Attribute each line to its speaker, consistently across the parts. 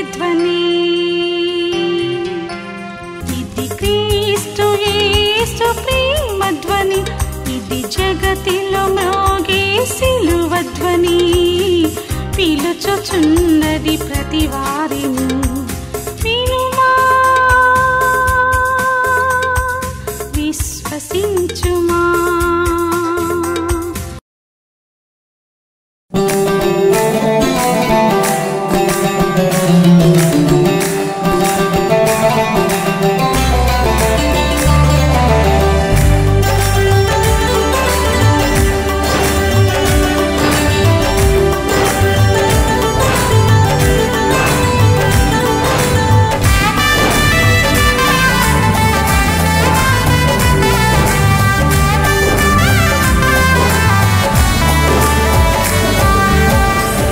Speaker 1: ప్రతిధ్వని. ఇది క్రీస్తు యేసు ప్రేమధ్వని, ఇది జగతిలో మ్రోగే సిలువధ్వని. పిలుచుచున్నది ప్రతి వారిని, వినుమా విశ్వసించుమా.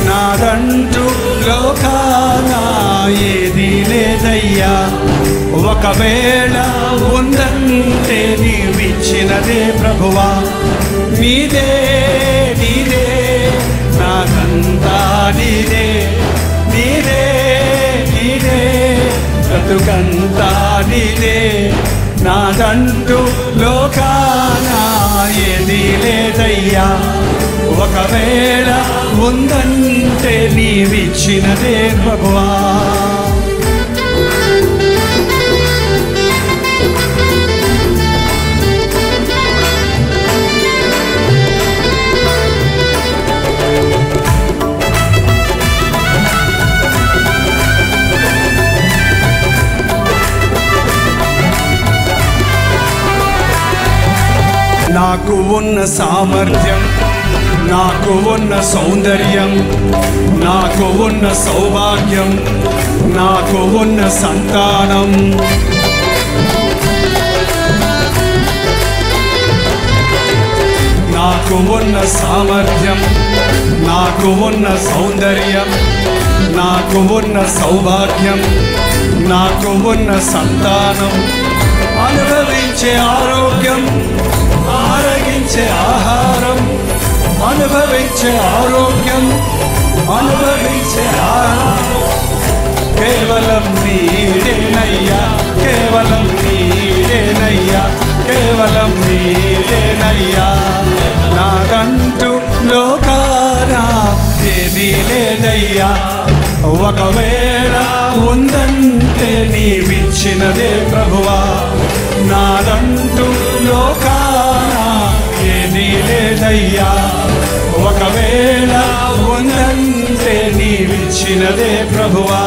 Speaker 2: నాదంటూ లోకాన ఏది లేదయ్యా, ఒకవేళ ఉందంటే నీవిచ్చినదే ప్రభువా. నీదే నీదే నాకంతా నీదే, నీదే నీదే బ్రతుకంతా నీదే. నాదంటూ లోకాన ఏది లేదయ్యా, ఒకవేళ ఉందంటే నీవిచ్చినదే ప్రభువా. నాకు ఉన్న సామర్థ్యం, నాకు ఉన్న సౌందర్యం, నాకు ఉన్న సౌభాగ్యం, నాకు ఉన్న సంతానం, నాకు ఉన్న సామర్థ్యం, నాకు ఉన్న సౌందర్యం, నాకు ఉన్న సౌభాగ్యం, నాకు ఉన్న సంతానం, అనుభవించే ఆరోగ్యం, ఆరగించే ఆహారం, అనుభవించే ఆరోగ్యం, అనుభవించే ఆహారం కేవలం నీదేనయ్యా, కేవలం నీదేనయ్యా, కేవలం నీదేనయ్యా. నాకంటూ లోకాన ఏది లేదయ్యా, ఒకవేళ ఉందంటే నీవిచ్చినదే ప్రభువా. నాదంటూ లోకాన ఏది లేదయ్యా, ఒకవేళ ఉందంటే నీవిచ్చినదే ప్రభువా.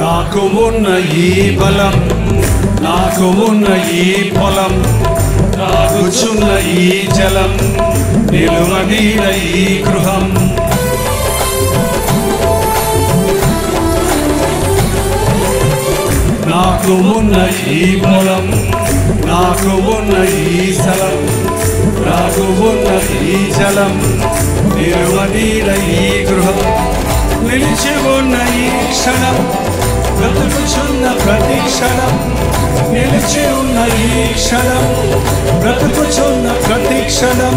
Speaker 2: నాకు ఉన్న ఈ బలం, నాకు ఉన్న ఈ పొలం, తాగుచున్న ఈ జలం, నిలువనీడ ఈ గృహం, నాకు ఉన్న ఈ పొలం, నాకు ఉన్న ఈ స్థలం, నాకు ఉన్న ఈ జలం, నిలువనీడ ఈ గృహం, నిలిచి ఉన్న ఈ క్షణం, బ్రతుకుచున్న ప్రతి క్షణం, నిలిచి ఉన్న ఈ క్షణం, బ్రతుకుచున్న ప్రతి క్షణం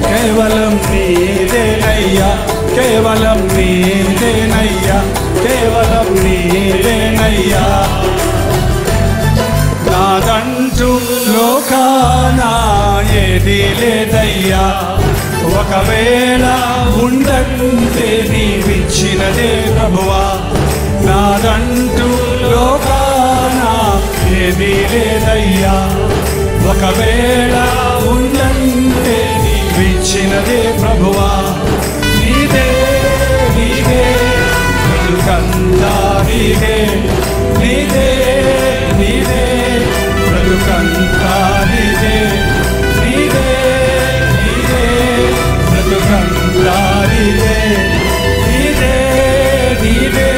Speaker 2: కేవలం నీదేనయ్యా, కేవలం నీదేనయ్యా, కేవలం నీదేనయ్యా. నాదంటూ లోకాన ఏది లేదయ్యా, ఒకవేళ ఉందంటే నీవిచ్చినదే ప్రభువా. నాదంటూ లోకాన ఏది లేదయ్యా, ఒకవేళ ఉందంటే నీవిచ్చినదే ప్రభువా. నీదే నీదే బ్రతుకంతా నీదే, నీదే నీదే బ్రతుకంతా నీదే, నీదే నీదే బ్రతుకంతా నీదే, నీదే నీదే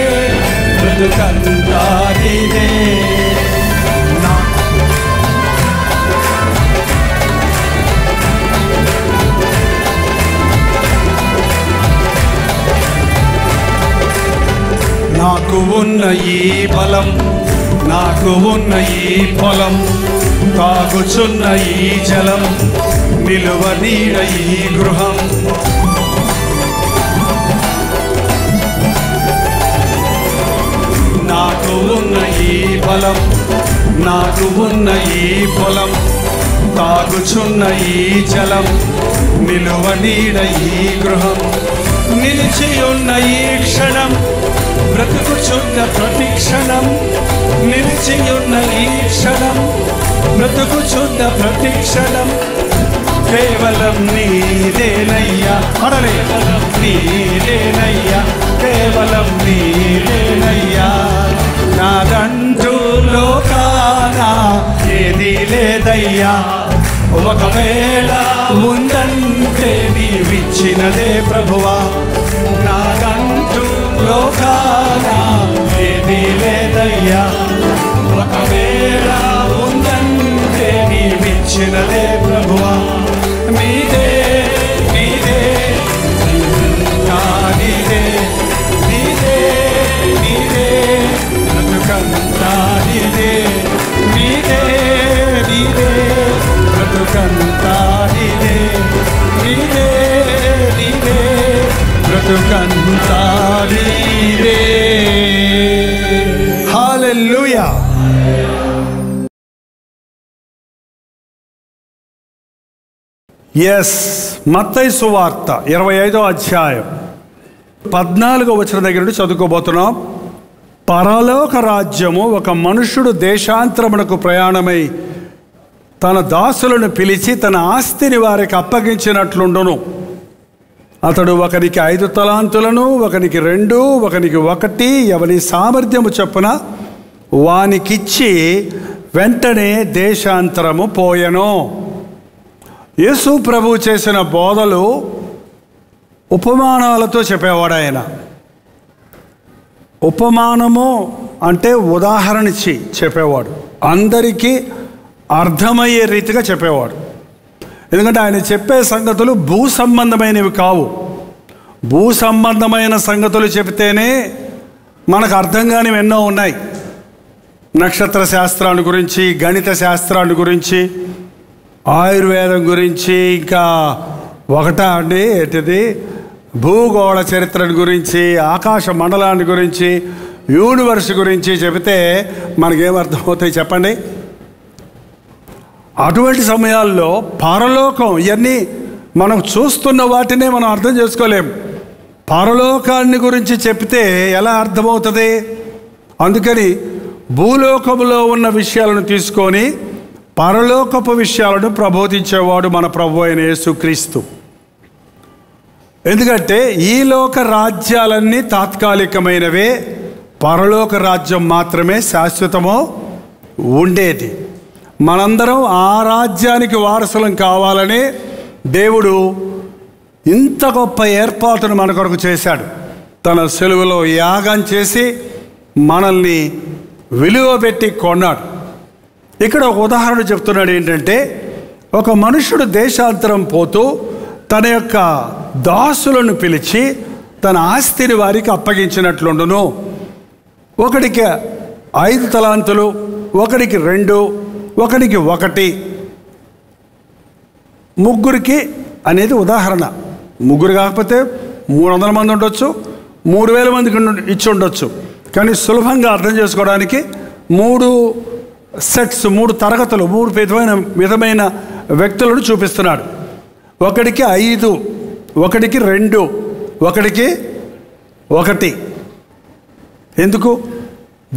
Speaker 2: బ్రతుకంతా నీదే. ఉన్న ఈ బలం, నాకు ఉన్న ఈ పొలం, తాగుచున్న ఈ జలం, నిలువ నీడ ఈ గృహం, నాకు ఉన్న ఈ బలం, నాకు ఉన్న ఈ పొలం, తాగుచున్న ఈ జలం, నిలువ నీడ ఈ గృహం, నిలిచి ఉన్న ఈ క్షణం, బ్రతుకుచున్న ప్రతి క్షణం, నిలిచి ఉన్న ఈ క్షణం, బ్రతుకుచున్న ప్రతి క్షణం, కేవలం నీదేనయ్యా, కేవలం నీదేనయ్యా, కేవలం నీదేనయ్యా. నాదంటూ లోకాన ఏది లేదయ్యా, ఒకవేళ ఉందంటే నీవిచ్చినదే ప్రభువా. నాదంటూ లోకాన ఏది లేదయ్యా, ఒకవేళ ఉందంటే నీవిచ్చినదే ప్రభువా. నీదే నీదే నీదే నీదే నీదే బ్రతుకంతా నీదే, నీదే నీదే బ్రతుకంతా నీదే, నీదే నీదే బ్రతుకంతా నీదే. హల్లెలూయా. మత్తయి సువార్త 25వ అధ్యాయం 14వ వచనం దగ్గర నుండి చదువుకోబోతున్నాం. పరలోక రాజ్యము ఒక మనుష్యుడు దేశాంతరమునకు ప్రయాణమై తన దాసులను పిలిచి తన ఆస్తిని వారికి అప్పగించినట్లుండును. అతడు ఒకరికి 5 తలాంతులను, ఒకనికి 2, ఒకనికి 1, ఎవని సామర్థ్యము చొప్పున వానికిచ్చి వెంటనే దేశాంతరము పోయెను. యేసు ప్రభువు చేసిన బోధలు ఉపమానాలతో చెప్పేవాడు ఆయన. ఉపమానము అంటే ఉదాహరణిచ్చి చెప్పేవాడు, అందరికీ అర్థమయ్యే రీతిగా చెప్పేవాడు. ఎందుకంటే ఆయన చెప్పే సంగతులు భూ సంబంధమైనవి కావు. భూ సంబంధమైన సంగతులు చెబితేనే మనకు అర్థం కానివి ఎన్నో ఉన్నాయి. నక్షత్ర శాస్త్రాన్ని గురించి, గణిత శాస్త్రాన్ని గురించి, ఆయుర్వేదం గురించి, ఇంకా ఏంటిది భూగోళ చరిత్రను గురించి, ఆకాశ మండలాన్ని గురించి, యూనివర్స్ గురించి చెబితే మనకేమర్థమవుతాయి చెప్పండి? అటువంటి సమయాల్లో పరలోకం, ఇవన్నీ మనం చూస్తున్న వాటినే మనం అర్థం చేసుకోలేము. పరలోకాన్ని గురించి చెప్తే ఎలా అర్థమవుతుంది? అందుకని భూలోకములో ఉన్న విషయాలను తీసుకొని పరలోకపు విషయాలను ప్రబోధించేవాడు మన ప్రభు అయిన యేసుక్రీస్తు. ఎందుకంటే ఈ లోక రాజ్యాలన్నీ తాత్కాలికమైనవే, పరలోక రాజ్యం మాత్రమే శాశ్వతమో ఉండేది. మనందరం ఆ రాజ్యానికి వారసులం కావాలని దేవుడు ఇంత గొప్ప ఏర్పాటును మన కొరకు చేశాడు. తన సెలువులో యాగం చేసి మనల్ని విలువ పెట్టి కొన్నాడు. ఇక్కడ ఒక ఉదాహరణ చెప్తున్నాడు. ఏంటంటే, ఒక మనుషుడు దేశాంతరం పోతూ తన యొక్క దాసులను పిలిచి తన ఆస్తిని వారికి అప్పగించినట్లుండును. ఒకడికి 5 తలాంతులు, ఒకడికి 2, ఒకడికి 1, ముగ్గురికి అనేది ఉదాహరణ. ముగ్గురు కాకపోతే 300 మంది ఉండొచ్చు, 3000 మందికి ఇచ్చి ఉండొచ్చు. కానీ సులభంగా అర్థం చేసుకోవడానికి 3 సెట్స్, 3 తరగతులు, 3 విధమైన వ్యక్తులను చూపిస్తున్నాడు. ఒకడికి 5, ఒకడికి 2, ఒకడికి 1. ఎందుకు?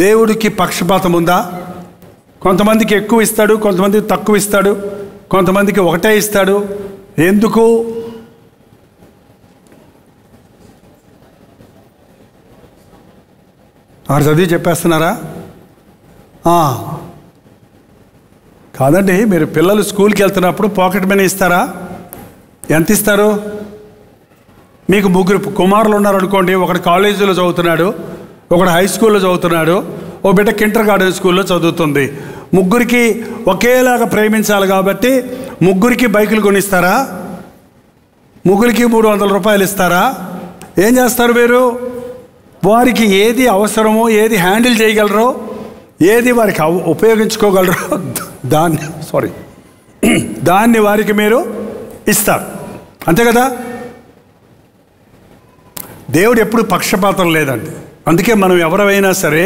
Speaker 2: దేవుడికి పక్షపాతం ఉందా? కొంతమందికి ఎక్కువ ఇస్తాడు, కొంతమందికి తక్కువ ఇస్తాడు, కొంతమందికి 1 ఇస్తాడు. ఎందుకు? ఆరు చదివి చెప్పేస్తున్నారా? కాదండి. మీరు పిల్లలు స్కూల్కి వెళ్తున్నప్పుడు పాకెట్ మనీ ఇస్తారా? ఎంత ఇస్తారు? మీకు 3 కుమారులు ఉన్నారనుకోండి. ఒకడు కాలేజీలో చదువుతున్నాడు, ఒకడు హై స్కూల్లో చదువుతున్నాడు, ఓ బిడ్డ కిండర్ గార్డెన్ స్కూల్లో చదువుతుంది. ముగ్గురికి ఒకేలాగా ప్రేమించాలి కాబట్టి ముగ్గురికి బైకులు కొనిస్తారా? ముగ్గురికి 300 రూపాయలు ఇస్తారా? ఏం చేస్తారు మీరు? వారికి ఏది అవసరమో, ఏది హ్యాండిల్ చేయగలరో, ఏది వారికి ఉపయోగించుకోగలరో దాన్ని వారికి మీరు ఇస్తారు. అంతే కదా? దేవుడు ఎప్పుడు పక్షపాతం లేదండి. అందుకే మనం ఎవరైనా సరే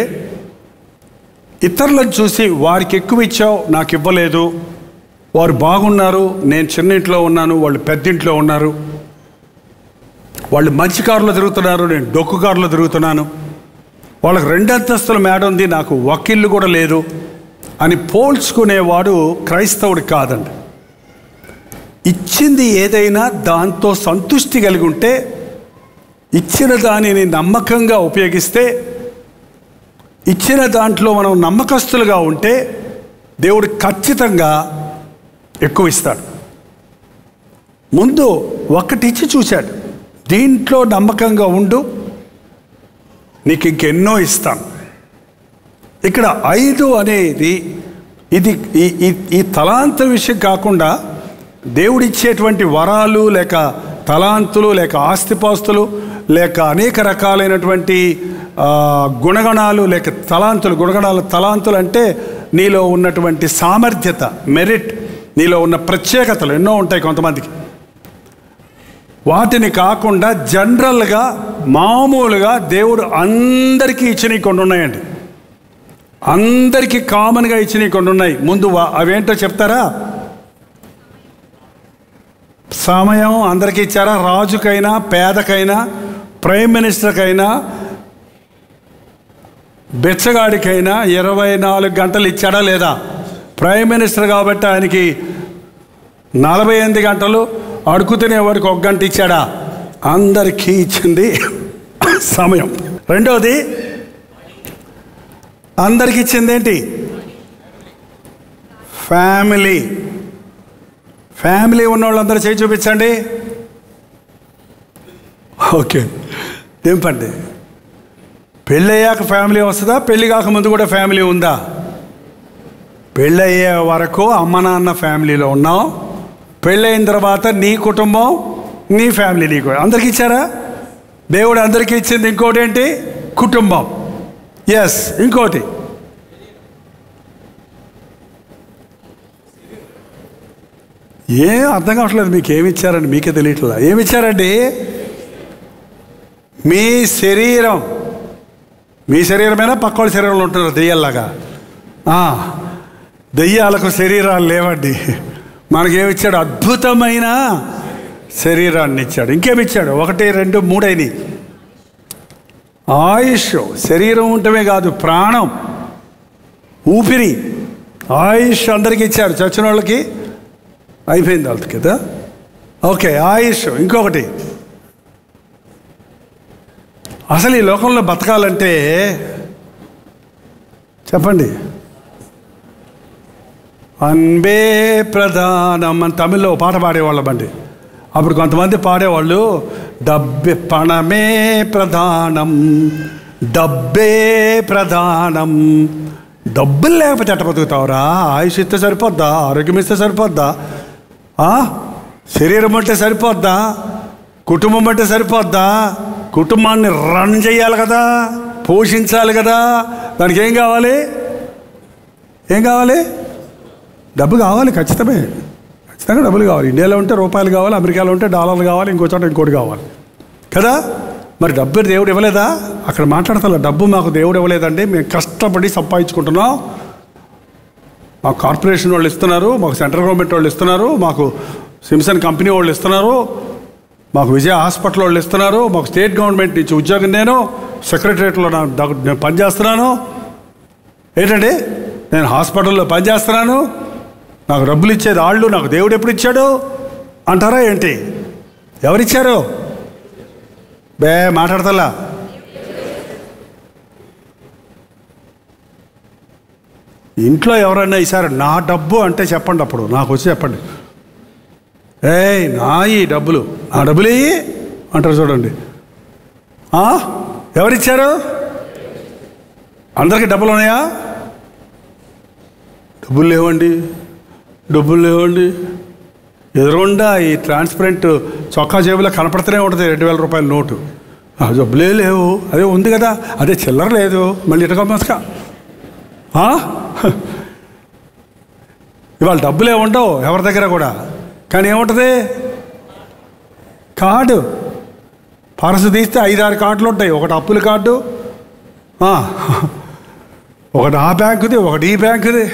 Speaker 2: ఇతరులను చూసి వారికి ఎక్కువ ఇచ్చావు, నాకు ఇవ్వలేదు, వారు బాగున్నారు, నేను చిన్న ఇంట్లో ఉన్నాను, వాళ్ళు పెద్ద ఇంట్లో ఉన్నారు, వాళ్ళు మంచి కారులో తిరుగుతున్నారు, నేను డొక్కు కారులో తిరుగుతున్నాను, వాళ్ళకి 2 అంతస్తుల మేడ ఉంది, నాకు ఒక ఇల్లు కూడా లేదు అని పోల్చుకునేవాడు క్రైస్తవుడు కాదండి. ఇచ్చింది ఏదైనా దాంతో సంతృష్టి కలిగి ఉంటే, ఇచ్చిన దానిని నమ్మకంగా ఉపయోగిస్తే, ఇచ్చిన దాంట్లో మనం నమ్మకస్తులుగా ఉంటే దేవుడు ఖచ్చితంగా ఎక్కువ ఇస్తాడు. ముందు ఒకటిచ్చి చూశాడు, దీంట్లో నమ్మకంగా ఉండు, నీకు ఇంకెన్నో ఇస్తాను. ఇక్కడ 5 అనేది ఇది ఈ తలాంతుల విషయం కాకుండా దేవుడిచ్చేటువంటి వరాలు లేక తలాంతులు లేక ఆస్తిపాస్తులు లేక అనేక రకాలైనటువంటి గుణగణాలు లేక తలాంతులు అంటే నీలో ఉన్నటువంటి సామర్థ్యత, మెరిట్, నీలో ఉన్న ప్రత్యేకతలు ఎన్నో ఉంటాయి కొంతమందికి. వాటిని కాకుండా జనరల్గా మామూలుగా దేవుడు అందరికీ ఇచ్చినవి కొన్ని ఉన్నాయండి. అందరికీ కామన్గా ఇచ్చినవి కొన్ని ఉన్నాయి. ముందు అవేంటో చెప్తారా? సమయం అందరికీ ఇచ్చారా? రాజుకైనా, పేదకైనా, ప్రైమ్ మినిస్టర్కైనా, బెచ్చగాడికైనా 24 గంటలు ఇచ్చాడా లేదా? ప్రైమ్ మినిస్టర్ కాబట్టి ఆయనకి 48 గంటలు, అడుగుతునే వారికి 1 గంట ఇచ్చాడా? అందరికీ ఇచ్చింది సమయం. రెండోది అందరికి ఇచ్చింది ఏంటి? ఫ్యామిలీ. ఫ్యామిలీ ఉన్న వాళ్ళందరూ చేయి చూపించండి. ఓకే, దింపండి. పెళ్ళయ్యాక ఫ్యామిలీ వస్తుందా? పెళ్ళి కాకముందు కూడా ఫ్యామిలీ ఉందా? పెళ్ళయ్యే వరకు అమ్మ నాన్న ఫ్యామిలీలో ఉన్నాం. పెళ్ళైన తర్వాత నీ కుటుంబం, నీ ఫ్యామిలీ, నీకు అందరికి ఇచ్చారా? దేవుడు అందరికీ ఇచ్చింది ఇంకోటి ఏంటి? కుటుంబం. ఎస్, ఇంకోటి ఏం అర్థం కావట్లేదు. మీకు ఏమి ఇచ్చారండి? మీకే తెలియట్లేదు. ఏమి ఇచ్చారండి? మీ శరీరం. మీ శరీరమైనా పక్క వాళ్ళ శరీరంలో ఉంటున్నారు దెయ్యాల్లాగా. దెయ్యాలకు శరీరాలు లేవండి. మనకేమిచ్చాడు? అద్భుతమైన శరీరాన్ని ఇచ్చాడు. ఇంకేమిచ్చాడు? 1, 2, 3 అయినాయి. ఆయుష్. శరీరం ఉండటమే కాదు, ప్రాణం, ఊపిరి, ఆయుష్ అందరికీ ఇచ్చారు. చచ్చిన వాళ్ళకి అయిపోయింది వాళ్ళకి కదా. ఓకే, ఆయుష్. ఇంకొకటి, అసలు ఈ లోకంలో బతకాలంటే చెప్పండి. అన్బే ప్రధానం అని తమిళ్లో పాట పాడేవాళ్ళమండి. అప్పుడు కొంతమంది పాడేవాళ్ళు, డబ్బే పణమే ప్రధానం, డబ్బే ప్రధానం. డబ్బులు లేకపోతే ఎట్ట బతుకుతావురా? ఆయుష్ ఇస్తే సరిపోద్దా? ఆరోగ్యం ఇస్తే సరిపోద్దా? శరీరం అంటే సరిపోద్దా? కుటుంబం అంటే సరిపోద్దా? కుటుంబాన్ని రన్ చేయాలి కదా, పోషించాలి కదా. దానికి ఏం కావాలి? ఏం కావాలి? డబ్బు కావాలి. ఖచ్చితంగా డబ్బులు కావాలి. ఇండియాలో ఉంటే రూపాయలు కావాలి, అమెరికాలో ఉంటే డాలర్లు కావాలి, ఇంకో చోట ఇంకోటి కావాలి కదా. మరి డబ్బు దేవుడు ఇవ్వలేదా? అక్కడ మాట్లాడతా, డబ్బు మాకు దేవుడు ఇవ్వలేదండి, మేము కష్టపడి సంపాదించుకుంటున్నాం. మాకు కార్పొరేషన్ వాళ్ళు ఇస్తున్నారు, మాకు సెంట్రల్ గవర్నమెంట్ వాళ్ళు ఇస్తున్నారు, మాకు సిమ్సన్ కంపెనీ వాళ్ళు ఇస్తున్నారు, మాకు విజయ హాస్పిటల్ వాళ్ళు ఇస్తున్నారు, మాకు స్టేట్ గవర్నమెంట్ నుంచి ఉద్యోగం, నేను సెక్రటరియట్లో నేను పనిచేస్తున్నాను. ఏంటండి, నేను హాస్పిటల్లో పనిచేస్తున్నాను, నాకు డబ్బులు ఇచ్చేది వాళ్ళు, నాకు దేవుడు ఎప్పుడు ఇచ్చాడు అంటారా ఏంటి? ఎవరిచ్చారు? మాట్లాడతలా. ఇంట్లో ఎవరైనా ఈసారి నా డబ్బు అంటే చెప్పండి, అప్పుడు నాకు వచ్చి చెప్పండి. నా ఈ డబ్బులు, నా డబ్బులు ఇయ్యి అంటారు చూడండి. ఎవరిచ్చారు? అందరికీ డబ్బులు ఉన్నాయా? డబ్బులు లేవండి, డబ్బులు లేవండి. ఎదురుగుండా ఈ ట్రాన్స్పరెంట్ చొక్కా జేబులో కనపడుతూనే ఉంటుంది 2000 రూపాయల నోటు. డబ్బులే లేవు, అదే ఉంది కదా, అదే చిల్లర లేదు, మళ్ళీ ఇటకమ్మస్కా. ఇవాళ డబ్బులే ఉండవు ఎవరి దగ్గర కూడా, కానీ ఏముంటుంది? కార్డు. పరసు తీస్తే 5-6 కార్డులు ఉంటాయి. ఒకటి అప్పుల కార్డు, ఒకటి ఆ బ్యాంకుది, ఒకటి ఈ బ్యాంకుది.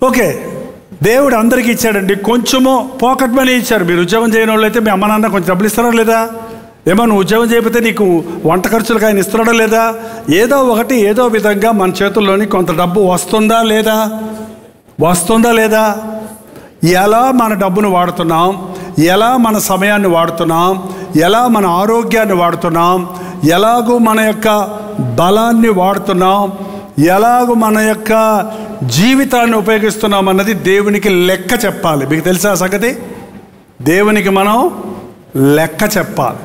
Speaker 2: ఓకే, దేవుడు అందరికీ ఇచ్చాడండి. కొంచెము పాకెట్ మనీ ఇచ్చారు. మీరు ఉద్యోగం చేయని వాళ్ళు అయితే మీ అమ్మ నాన్న కొంచెం డబ్బులు ఇస్తారా లేదా? ఏమో నువ్వు ఉద్యోగం చేయకపోతే నీకు వంట ఖర్చులకు ఆయన ఇస్తున్నాడా లేదా? ఏదో ఒకటి ఏదో విధంగా మన చేతుల్లోని కొంత డబ్బు వస్తుందా లేదా? వస్తుందా లేదా? ఎలా మన డబ్బును వాడుతున్నాం, ఎలా మన సమయాన్ని వాడుతున్నాం, ఎలా మన ఆరోగ్యాన్ని వాడుతున్నాం, ఎలాగూ మన యొక్క బలాన్ని వాడుతున్నాం, ఎలాగూ మన యొక్క జీవితాన్ని ఉపయోగిస్తున్నాం అన్నది దేవునికి లెక్క చెప్పాలి. మీకు తెలుసా సంగతి? దేవునికి మనం లెక్క చెప్పాలి.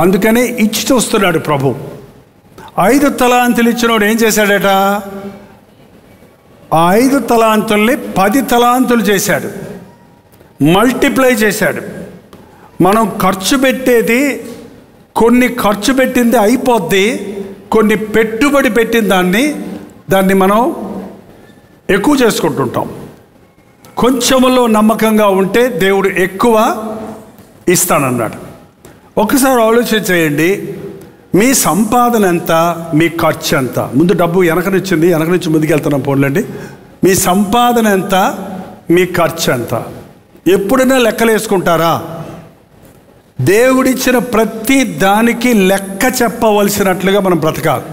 Speaker 2: అందుకనే ఇచ్చి చూస్తున్నాడు ప్రభు. 5 తలాంతులు ఇచ్చినోడు ఏం చేశాడట? ఆ 5 తలాంతుల్ని 10 తలాంతులు చేశాడు, మల్టిప్లై చేశాడు. మనం ఖర్చు పెట్టేది, కొన్ని ఖర్చు పెట్టింది అయిపోద్ది, కొన్ని పెట్టుబడి పెట్టిన దాన్ని మనం ఎక్కువ చేసుకుంటుంటాం. కొంచెంలో నమ్మకంగా ఉంటే దేవుడు ఎక్కువ ఇస్తానన్నాడు. ఒకసారి ఆలోచన చేయండి, మీ సంపాదన ఎంత, మీ ఖర్చు ఎంత? ముందు డబ్బు వెనక నుంచి ముందుకు వెళ్తున్నాం పోన్లండి. మీ సంపాదన ఎంత, మీ ఖర్చు ఎంత? ఎప్పుడైనా లెక్కలు వేసుకుంటారా? దేవుడిచ్చిన ప్రతి దానికి లెక్క చెప్పవలసినట్లుగా మనం బ్రతకాలి.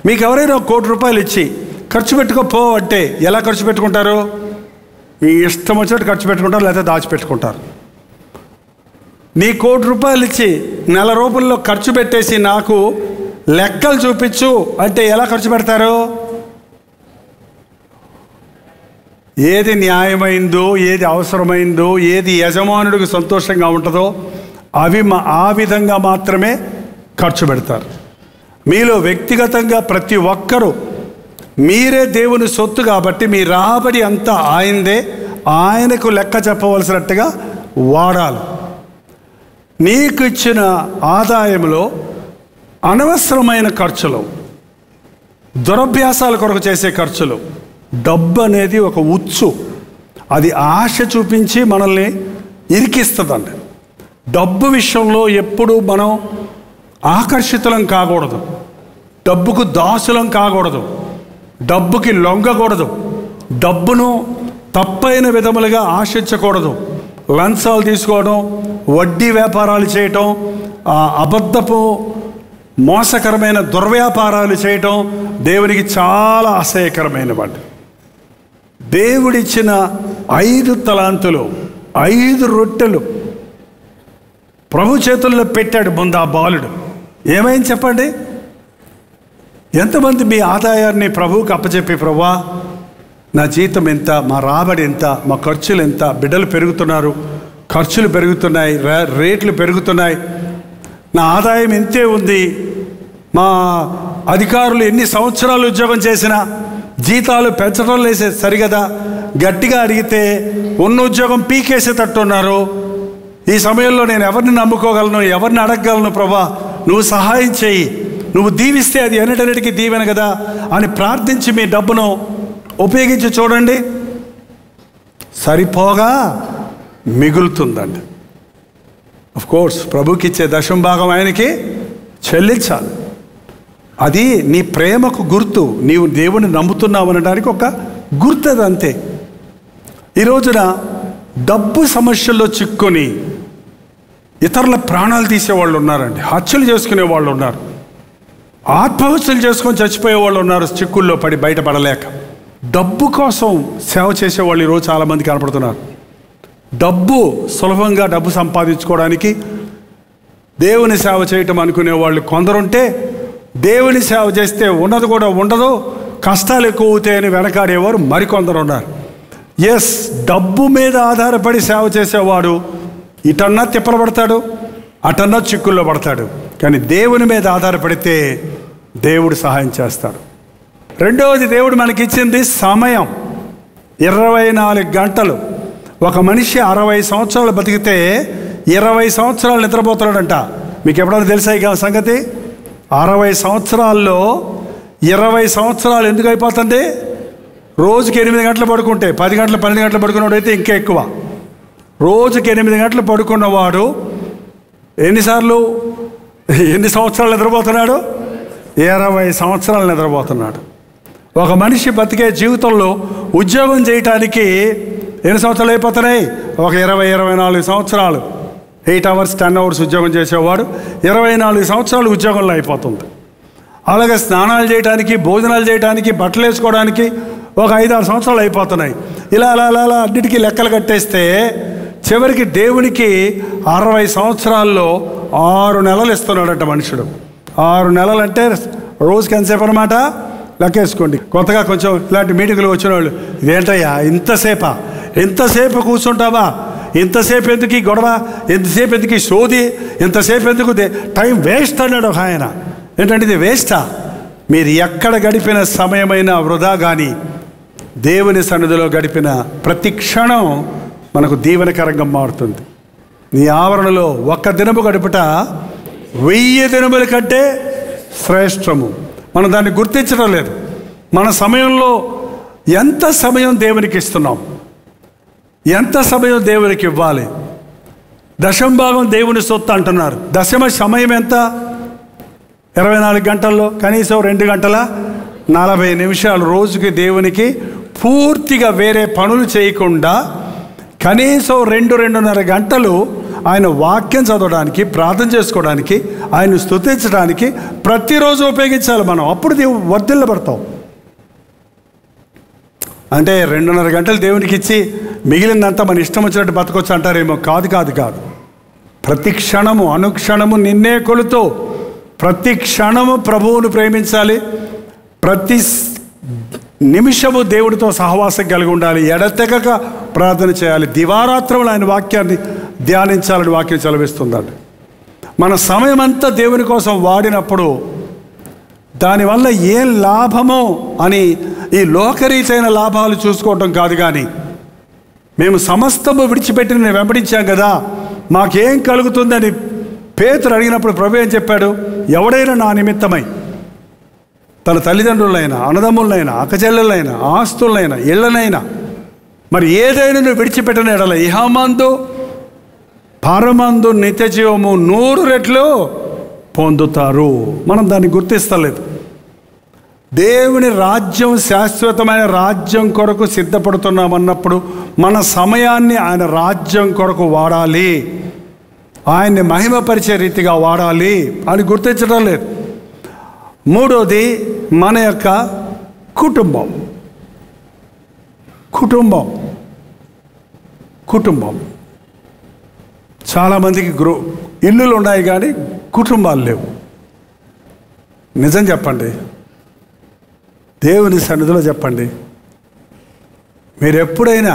Speaker 2: మీకు ఎవరైనా 1 కోటి రూపాయలు ఇచ్చి ఖర్చు పెట్టుకోపో అంటే ఎలా ఖర్చు పెట్టుకుంటారు? మీ ఇష్టం వచ్చినట్టు ఖర్చు పెట్టుకుంటారు, లేకపోతే దాచిపెట్టుకుంటారు. నీ 1 కోటి రూపాయలు ఇచ్చి నెల రూపాయల్లో ఖర్చు పెట్టేసి నాకు లెక్కలు చూపించు అంటే ఎలా ఖర్చు పెడతారు? ఏది న్యాయమైందో, ఏది అవసరమైందో, ఏది యజమానుడికి సంతోషంగా ఉంటుందో అవి ఆ విధంగా మాత్రమే ఖర్చు పెడతారు. మీలో వ్యక్తిగతంగా ప్రతి ఒక్కరూ మీరే దేవుని సొత్తు కాబట్టి మీ రాబడి అంతా ఆయనదే, ఆయనకు లెక్క చెప్పవలసినట్టుగా వాడాలి. నీకు ఇచ్చిన ఆదాయంలో అనవసరమైన ఖర్చులు, దురభ్యాసాల కొరకు చేసే ఖర్చులు, డబ్బు అనేది ఒక ఉచ్చు. అది ఆశ చూపించి మనల్ని ఇరికిస్తుందండి. డబ్బు విషయంలో ఎప్పుడూ మనం ఆకర్షితులం కాకూడదు, డబ్బుకు దాసులం కాకూడదు, డబ్బుకి లొంగకూడదు, డబ్బును తప్పైన విధములుగా ఆశించకూడదు. లంచాలు తీసుకోవడం, వడ్డీ వ్యాపారాలు చేయటం, అబద్ధపు మోసకరమైన దుర్వ్యాపారాలు చేయటం దేవునికి చాలా అసహ్యకరమైన వాటి. దేవుడిచ్చిన 5 తలాంతులు, 5 రొట్టెలు ప్రభు చేతుల్లో పెట్టాడు. ముందు ఆ బాలుడు ఏమైంది చెప్పండి? ఎంతమంది మీ ఆదాయాన్ని ప్రభువుకి అప్పచెప్పి, ప్రభువా నా జీతం ఎంత, మా రాబడి ఎంత, మా ఖర్చులు ఎంత, బిడ్డలు పెరుగుతున్నారు, ఖర్చులు పెరుగుతున్నాయి, రేట్లు పెరుగుతున్నాయి, నా ఆదాయం ఇంతే ఉంది, మా అధికారులు ఎన్ని సంవత్సరాలు ఉద్యోగం చేసినా జీతాలు పెంచడం లేసే సరిగదా, గట్టిగా అడిగితే ఉన్న ఉద్యోగం పీకేసే తట్టున్నారు, ఈ సమయంలో నేను ఎవరిని నమ్ముకోగలను, ఎవరిని అడగగలను, ప్రభా నువ్వు సహాయం చేయి, నువ్వు దీవిస్తే అది ఎన్నిటన్నిటికీ దీవెన కదా అని ప్రార్థించి మీ డబ్బును ఉపయోగించి చూడండి, సరిపోగా మిగులుతుందండి. కోర్స్ ప్రభుకి ఇచ్చే 10వ భాగం ఆయనకి చెల్లించాలి. అది నీ ప్రేమకు గుర్తు, నీవు దేవుని నమ్ముతున్నావు అనడానికి ఒక గుర్తు. అది అంతే. ఈ రోజున డబ్బు సమస్యల్లో చిక్కుని ఇతరుల ప్రాణాలు తీసేవాళ్ళు ఉన్నారండి, హత్యలు చేసుకునే వాళ్ళు ఉన్నారు, ఆత్మహత్యలు చేసుకొని చచ్చిపోయే వాళ్ళు ఉన్నారు, చిక్కుల్లో పడి బయటపడలేక. డబ్బు కోసం సేవ చేసేవాళ్ళు ఈరోజు చాలామంది కనపడుతున్నారు. డబ్బు సులభంగా డబ్బు సంపాదించుకోవడానికి దేవుని సేవ చేయటం అనుకునే వాళ్ళు కొందరుంటే, దేవుని సేవ చేస్తే ఉన్నది కూడా ఉండదు, కష్టాలు ఎక్కువ అవుతాయని వెనకాడేవారు మరికొందరు ఉన్నారు. ఎస్, డబ్బు మీద ఆధారపడి సేవ చేసేవాడు ఇటన్నా తిప్పలు పడతాడు, అటన్నా చిక్కుల్లో పడతాడు. కానీ దేవుని మీద ఆధారపడితే దేవుడు సహాయం చేస్తాడు. రెండవది, దేవుడు మనకిచ్చింది సమయం. 24 గంటలు. ఒక మనిషి 60 సంవత్సరాలు బతికితే 20 సంవత్సరాలు నిద్రపోతున్నాడంట. మీకు ఎప్పుడైనా తెలుసా ఈ సంగతి? 60 సంవత్సరాల్లో 20 సంవత్సరాలు ఎందుకు అయిపోతుంది? రోజుకి 8 గంటలు పడుకుంటే 10 గంటలు 12 గంటలు పడుకున్నవాడు అయితే ఇంకా ఎక్కువ. రోజుకి 8 గంటలు పడుకున్నవాడు ఎన్ని సంవత్సరాలు నిద్రపోతున్నాడు? 20 సంవత్సరాలు నిద్రపోతున్నాడు. ఒక మనిషి బతికే జీవితంలో ఉద్యోగం చేయటానికి ఎన్ని సంవత్సరాలు అయిపోతున్నాయి? ఒక 20-24 సంవత్సరాలు. 8 అవర్స్ 10 అవర్స్ ఉద్యోగం చేసేవాడు 24 సంవత్సరాలు ఉద్యోగంలో అయిపోతుంది. అలాగే స్నానాలు చేయడానికి, భోజనాలు చేయడానికి, బట్టలు వేసుకోవడానికి ఒక 5-6 సంవత్సరాలు అయిపోతున్నాయి. ఇలా అలా అలా అలా అన్నిటికీ లెక్కలు కట్టేస్తే చివరికి దేవునికి 60 సంవత్సరాల్లో 6 నెలలు ఇస్తున్నాడట మనుషుడు. 6 నెలలు అంటే రోజుకి ఎంతసేపు అనమాట? లెక్కేసుకోండి. కొత్తగా కొంచెం ఇలాంటి మీటింగ్లు వచ్చిన వాళ్ళు, ఇదేంటయ్యా ఎంతసేపు కూర్చుంటావా? ఇంతసేపు ఎందుకు ఈ గొడవ? ఎంతసేపు ఎందుకు ఈ సోది? ఎంతసేపు ఎందుకు టైం వేస్ట్ అన్నాడు ఒక ఆయన. ఏంటంటే ఇది వేస్టా? మీరు ఎక్కడ గడిపిన సమయమైనా వృధా. కానీ దేవుని సన్నిధిలో గడిపిన ప్రతి క్షణం మనకు దీవెనకరంగా మారుతుంది. నీ ఆవరణలో ఒక్క దినము గడుపుట 1000 దినముల కంటే శ్రేష్టము. మనం దాన్ని గుర్తించడం లేదు. మన సమయంలో ఎంత సమయం దేవునికి ఇస్తున్నాం? ఎంత సమయం దేవునికి ఇవ్వాలి? దశమ భాగం దేవుని సొత్తు అంటున్నారు. దశమ సమయం ఎంత? 24 గంటల్లో కనీసం 2 గంటల 40 నిమిషాలు రోజుకి దేవునికి పూర్తిగా వేరే పనులు చేయకుండా కనీసం 2-2.5 గంటలు ఆయన వాక్యం చదవడానికి, ప్రార్థన చేసుకోవడానికి, ఆయన స్తుతించడానికి ప్రతిరోజు ఉపయోగించాలి మనం. అప్పుడు వర్ధిల్లబడతాం. అంటే 2.5 గంటలు దేవునికి ఇచ్చి మిగిలినంతా మన ఇష్టం వచ్చినట్టు బతకొచ్చు అంటారేమో. కాదు. ప్రతి క్షణము అనుక్షణము నిన్నే కొలుతూ ప్రతి క్షణము ప్రభువును ప్రేమించాలి. ప్రతి నిమిషము దేవుడితో సహవాసం కలిగి ఉండాలి. ఎడతెగక ప్రార్థన చేయాలి. దివారాత్రములు ఆయన వాక్యాన్ని ధ్యానించాలని వాక్యం సెలవిస్తుందండి. మన సమయం అంతా దేవుని కోసం వాడినప్పుడు దానివల్ల ఏం లాభమో అని ఈ లోకరీతైన లాభాలు చూసుకోవటం కాదు. కానీ మేము సమస్తము విడిచిపెట్టి నేను వెంబడించాం కదా, మాకేం కలుగుతుందని పేతురు అడిగినప్పుడు ప్రభు ఏం చెప్పాడు? ఎవడైనా నా నిమిత్తమై తన తల్లిదండ్రులైనా, అన్నదమ్ములైనా, అక్కచెల్లెలైనా, ఆస్తులైనా, ఇళ్లనైనా మరి ఏదైనా నువ్వు విడిచిపెట్టిన ఎడల ఇహమందు పరమందు నిత్య జీవము 100 రెట్లు పొందుతారు. మనం దాన్ని గుర్తిస్తలేదు. దేవుని రాజ్యం శాశ్వతమైన రాజ్యం కొరకు సిద్ధపడుతున్నామన్నప్పుడు మన సమయాన్ని ఆయన రాజ్యం కొరకు వాడాలి, ఆయన్ని మహిమపరిచే రీతిగా వాడాలి అని గుర్తించడం లేదు. మూడోది మన యొక్క కుటుంబం. చాలామందికి ఇల్లులు ఉన్నాయి కానీ కుటుంబాలు లేవు. నిజం చెప్పండి, దేవుని సన్నిధిలో చెప్పండి. మీరు ఎప్పుడైనా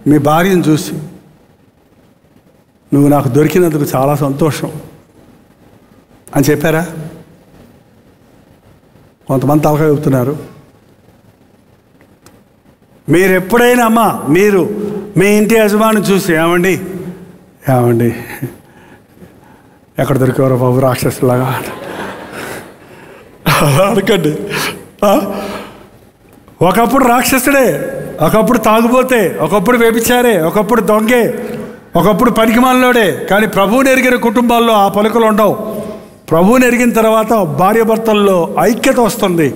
Speaker 2: మీ భార్యను చూసి నువ్వు నాకు దొరికినందుకు చాలా సంతోషం అని చెప్పారా? కొంతమంది తలకాయ ఊపుతున్నారు. మీరు ఎప్పుడైనా అమ్మా మీరు మీ ఇంటి యజమాని చూసి ఏమండి ఎక్కడ దొరికేవారో బాబు రాక్షసులాగా అనకండి. ఒకప్పుడు రాక్షసుడే, ఒకప్పుడు తాగుబోతే, ఒకప్పుడు వ్యభిచారే, ఒకప్పుడు దొంగే, ఒకప్పుడు పనికిమాలినోడే. కానీ ప్రభువుని ఎరిగిన కుటుంబాల్లో ఆ పలుకులు ఉండవు. ప్రభువుని ఎరిగిన తర్వాత భార్యాభర్తల్లో ఐక్యత వస్తుంది,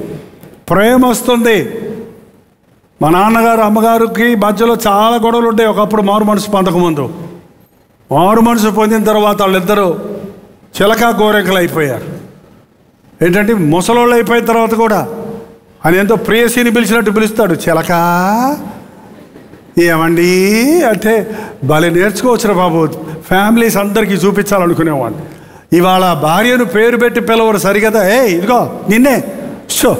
Speaker 2: ప్రేమ వస్తుంది. మా నాన్నగారు అమ్మగారికి మధ్యలో చాలా గొడవలు ఉంటాయి. ఒకప్పుడు మారు మనసు పొందకముందు, మారు మనసు పొందిన తర్వాత వాళ్ళిద్దరూ చిలక గోరెంకలు అయిపోయారు. ఏంటంటే ముసలోళ్ళు అయిపోయిన తర్వాత కూడా ఆయన ఎంతో ప్రేయసిని పిలిచినట్టు పిలుస్తాడు. చిలక ఏమండి అంటే భలే నేర్చుకోవచ్చురా బాబు, ఫ్యామిలీస్ అందరికీ చూపించాలనుకునేవాడిని. ఇవాళ భార్యను పేరు పెట్టి పిలవరు సరిగదా. ఇదిగో నిన్నే షో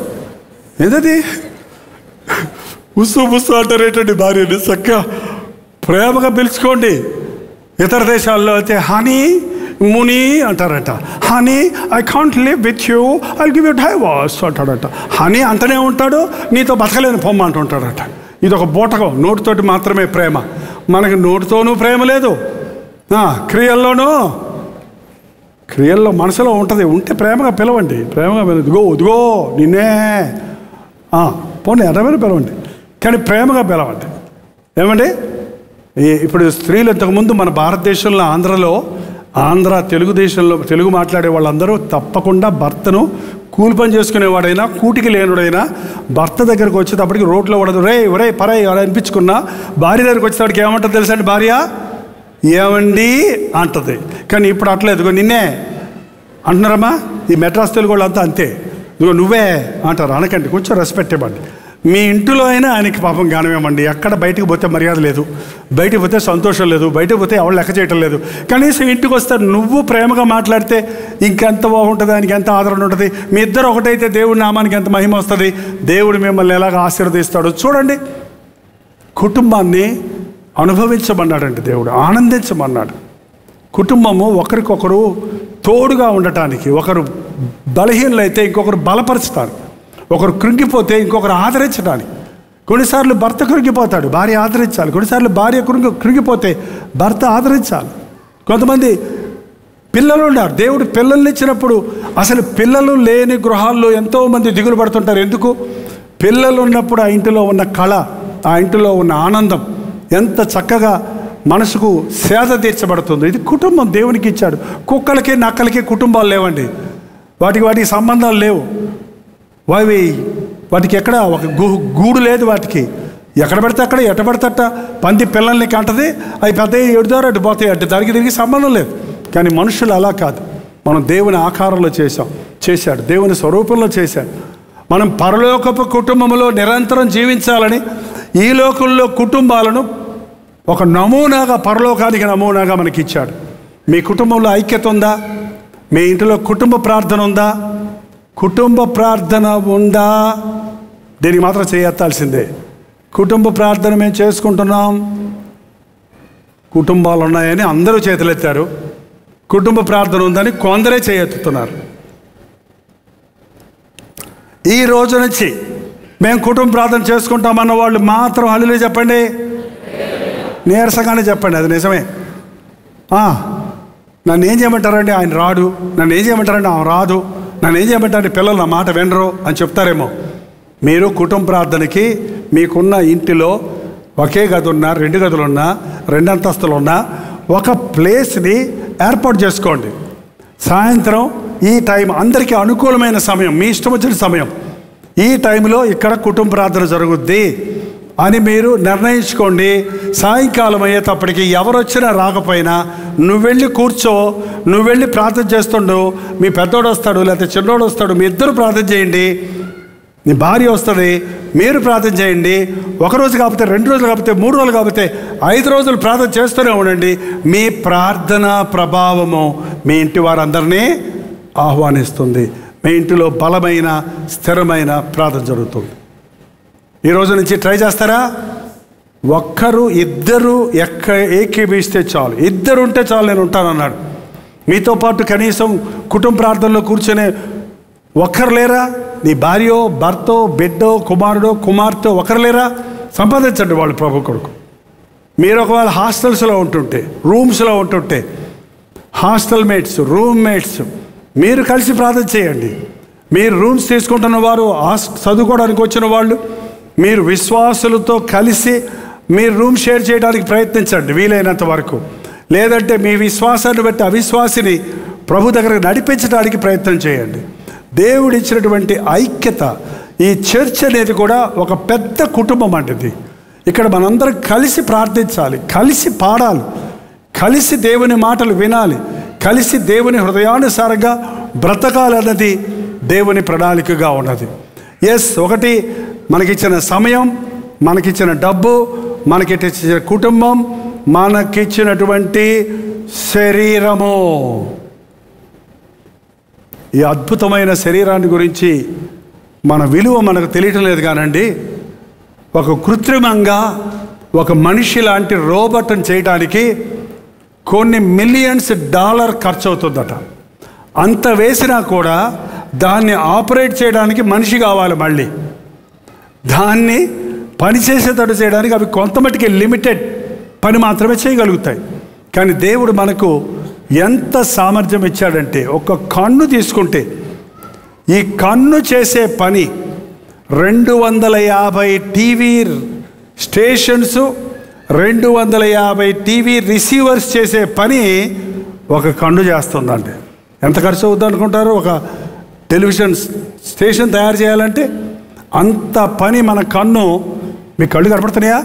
Speaker 2: ఏంటది బుస్సు అంటారేటండి భార్యని. చక్కగా ప్రేమగా పిలుచుకోండి. ఇతర దేశాల్లో అయితే హనీ ముని అంటారట. Honey I can't live with you, I give you divorce అంటాడట. హనీ అంటనే ఉంటాడు, నీతో బతకలేని పొమ్మ అంటుంటాడట. ఇది ఒక బూటకం, నోటితోటి మాత్రమే ప్రేమ. మనకి నోటితోనూ ప్రేమ లేదు, క్రియల్లో మనసులో ఉంటుంది. ఉంటే ప్రేమగా పిలవండి, ప్రేమగా ఇదిగో ఇదిగో నిన్నే పోనీ ఎర్రమైన పిలవండి, కానీ ప్రేమగా పిలవండి. ఏమండి, ఇప్పుడు స్త్రీలు ఇంతకుముందు మన భారతదేశంలో తెలుగుదేశంలో తెలుగు మాట్లాడే వాళ్ళందరూ తప్పకుండా భర్తను కూలి పని చేసుకునేవాడైనా కూటికి లేనుడైనా భర్త దగ్గరకు వచ్చేటప్పటికి రోడ్లో పడదు, ఒరే పరాయి అనిపించుకున్నా భార్య దగ్గరికి వచ్చేటప్పటికి ఏమంటుంది తెలుసా అండి, భార్య ఏమండి అంటది. కానీ ఇప్పుడు అట్లేదు, నిన్నే అంటున్నారమ్మా. ఈ మెడ్రాస్ తెలుగు వాళ్ళంతా అంతే, ఇదిగో నువ్వే అంటారు. అనకండి, కొంచెం రెస్పెక్ట్ ఇవ్వండి. మీ ఇంటిలో అయినా ఆయనకి పాపం జ్ఞానమేమండి. ఎక్కడ బయటకు పోతే మర్యాద లేదు, బయటకు పోతే సంతోషం లేదు, బయటకు పోతే ఎవరు లెక్క చేయటం లేదు. కనీసం ఇంటికి వస్తే నువ్వు ప్రేమగా మాట్లాడితే ఇంకెంత బాగుంటుంది, ఆయనకి ఎంత ఆదరణ ఉంటుంది. మీ ఇద్దరు ఒకటైతే దేవుడి నామానికి ఎంత మహిమ వస్తుంది, దేవుడు మిమ్మల్ని ఎలాగ ఆశీర్వదిస్తాడో చూడండి. కుటుంబాన్ని అనుభవించమన్నాడండి దేవుడు, ఆనందించమన్నాడు. కుటుంబము ఒకరికొకరు తోడుగా ఉండటానికి, ఒకరు బలహీనలైతే ఇంకొకరు బలపరచుతారు, ఒకరు కృంగిపోతే ఇంకొకరు ఆదరించడానికి. కొన్నిసార్లు భర్త కృంగిపోతాడు, భార్య ఆదరించాలి. కొన్నిసార్లు భార్య కృంగిపోతే భర్త ఆదరించాలి. కొంతమంది పిల్లలు ఉన్నారు, దేవుడు పిల్లల్ని ఇచ్చినప్పుడు అసలు పిల్లలు లేని గృహాల్లో ఎంతోమంది దిగులు పడుతుంటారు. ఎందుకు? పిల్లలు ఉన్నప్పుడు ఆ ఇంటిలో ఉన్న కళ, ఆ ఇంటిలో ఉన్న ఆనందం ఎంత చక్కగా మనసుకు సేద తీర్చబడుతుంది. ఇది కుటుంబం దేవునికి ఇచ్చాడు. కుక్కలకి నక్కలకి కుటుంబాలు లేవండి, వాటికి సంబంధాలు లేవు. వాటికి ఎక్కడ ఒక గూడు లేదు. వాటికి ఎక్కడ పడితే అక్కడ, ఎట్ట పడితే అట్ట పంది పిల్లల్ని కంటది, అవి పెద్ద ఎడుదారు అటు పోతాయి, అటు దానికి తిరిగి సంబంధం లేదు. కానీ మనుషులు అలా కాదు. మనం దేవుని ఆకారంలో చేశాడు, దేవుని స్వరూపంలో చేశాడు. మనం పరలోకపు కుటుంబంలో నిరంతరం జీవించాలని ఈ లోకంలో కుటుంబాలను ఒక నమూనాగా, పరలోకానికి నమూనాగా మనకి ఇచ్చాడు. మీ కుటుంబంలో ఐక్యత ఉందా? మీ ఇంటిలో కుటుంబ ప్రార్థన ఉందా? కుటుంబ ప్రార్థన ఉందా? దీనికి మాత్రం చేయెత్తాల్సిందే. కుటుంబ ప్రార్థన మేము చేసుకుంటున్నాం. కుటుంబాలు ఉన్నాయని అందరూ చేతులెత్తారు, కుటుంబ ప్రార్థన ఉందని కొందరే చేయెత్తుతున్నారు. ఈ రోజు నుంచి మేము కుటుంబ ప్రార్థన చేసుకుంటామన్న వాళ్ళు మాత్రం హల్లెలూయా చెప్పండి, నీరసంగానే చెప్పండి. అది నిజమే. నన్ను ఏం చేయమంటారండి, ఆయన రాడు. నన్ను ఏం చేయమంటారండి, ఆమె రాదు. నన్ను ఏం చేయమంటారండి, పిల్లలు నా మాట వినరు అని చెప్తారేమో. మీరు కుటుంబ ప్రార్థనకి మీకున్న ఇంటిలో ఒకే గది ఉన్నా, 2 గదులున్నా, 2 అంతస్తులున్నా ఒక ప్లేస్ని ఏర్పాటు చేసుకోండి. సాయంత్రం ఈ టైం అందరికీ అనుకూలమైన సమయం, మీ ఇష్టం వచ్చిన సమయం, ఈ టైంలో ఇక్కడ కుటుంబ ప్రార్థన జరుగుద్ది అని మీరు నిర్ణయించుకోండి. సాయంకాలం అయ్యేటప్పటికి ఎవరు వచ్చినా రాకపోయినా నువ్వు వెళ్ళి కూర్చో, నువ్వు వెళ్ళి ప్రార్థన చేస్తుండు. మీ పెద్దోడు వస్తాడు, లేకపోతే చిన్నోడు వస్తాడు, మీ ఇద్దరు ప్రార్థన చేయండి. నీ భార్య వస్తుంది, మీరు ప్రార్థన చేయండి. 1 రోజు కాకపోతే, 2 రోజులు కాకపోతే, 3 రోజులు కాకపోతే 5 రోజులు ప్రార్థన చేస్తూనే ఉండండి. మీ ప్రార్థన ప్రభావము మీ ఇంటి వారందరినీ ఆహ్వానిస్తుంది. మీ ఇంటిలో బలమైన స్థిరమైన ప్రార్థన జరుగుతుంది. ఈ రోజు నుంచి ట్రై చేస్తారా? ఒక్కరు ఇద్దరు ఏకీభవిస్తే చాలు, ఇద్దరు ఉంటే చాలు, నేను ఉంటానన్నాడు. మీతో పాటు కనీసం కుటుంబ ప్రార్థనలో కూర్చొని ఒక్కరు లేరా? నీ భార్యో, భర్తో, బిడ్డో, కుమారుడో, కుమార్తె ఒకరు లేరా? సంపాదించండి వాళ్ళు ప్రభు కొడుకు. మీరు ఒకవేళ హాస్టల్స్లో ఉంటుంటే, రూమ్స్లో ఉంటుంటే, హాస్టల్ మేట్స్, రూమ్ మేట్స్ మీరు కలిసి ప్రార్థన చేయండి. మీరు రూమ్స్ తీసుకుంటున్న వారు, చదువుకోవడానికి వచ్చిన వాళ్ళు, మీరు విశ్వాసులతో కలిసి మీరు రూమ్ షేర్ చేయడానికి ప్రయత్నించండి వీలైనంత వరకు. లేదంటే మీ విశ్వాసాన్ని బట్టి అవిశ్వాసిని ప్రభు దగ్గరకు నడిపించడానికి ప్రయత్నం చేయండి. దేవుడు ఇచ్చినటువంటి ఐక్యత, ఈ చర్చ్ అనేది కూడా ఒక పెద్ద కుటుంబం అంటది. ఇక్కడ మనందరం కలిసి ప్రార్థించాలి, కలిసి పాడాలి, కలిసి దేవుని మాటలు వినాలి, కలిసి దేవుని హృదయానుసారంగా బ్రతకాలన్నది దేవుని ప్రణాళికగా ఉన్నది. ఒకటి మనకిచ్చిన సమయం, మనకిచ్చిన డబ్బు, మనకిచ్చిన కుటుంబం, మనకిచ్చినటువంటి శరీరము. ఈ అద్భుతమైన శరీరాన్ని గురించి మన విలువ మనకు తెలియటం లేదు కానండి. ఒక కృత్రిమంగా ఒక మనిషి లాంటి రోబోట్ని చేయడానికి కొన్ని మిలియన్స్ డాలర్ ఖర్చు అవుతుందట. అంత వేసినా కూడా దాన్ని ఆపరేట్ చేయడానికి మనిషి కావాలి. మళ్ళీ దాన్ని పనిచేసేటట్టు చేయడానికి అవి కొంతమట్టుకి లిమిటెడ్ పని మాత్రమే చేయగలుగుతాయి. కానీ దేవుడు మనకు ఎంత సామర్థ్యం ఇచ్చాడంటే, ఒక కన్ను తీసుకుంటే ఈ కన్ను చేసే పని 250 టీవీ స్టేషన్స్, 250 టీవీ రిసీవర్స్ చేసే పని ఒక కన్ను చేస్తుందండి. ఎంత ఖర్చు అవుతుంది అనుకుంటారు? ఒక టెలివిజన్ స్టేషన్ తయారు చేయాలంటే అంత పని మన కన్ను. మీ కళ్ళు కనపడుతున్నాయా?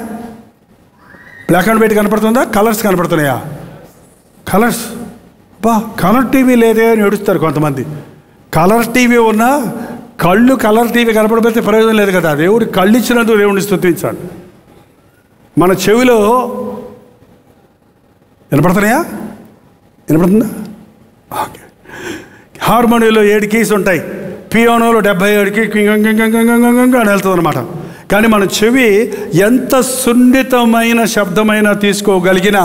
Speaker 2: బ్లాక్ అండ్ వైట్ కనపడుతుందా? కలర్స్ కనపడుతున్నాయా? కలర్స్. కలర్ టీవీ లేదే అని ఏడుస్తారు కొంతమంది. కలర్ టీవీ ఉన్నా కళ్ళు కలర్ టీవీ కనపడిపోతే ప్రయోజనం లేదు కదా. దేవుడు కళ్ళు ఇచ్చినందుకు దేవుడిని స్తుతించండి. మన చెవిలో వినపడుతున్నాయా? వినపడుతుందా? ఓకే. హార్మోనియంలో 7 కీస్ ఉంటాయి, పియానోలో 77కి అని వెళ్తుంది అనమాట. కానీ మన చెవి ఎంత సున్నితమైన శబ్దమైనా తీసుకోగలిగిన,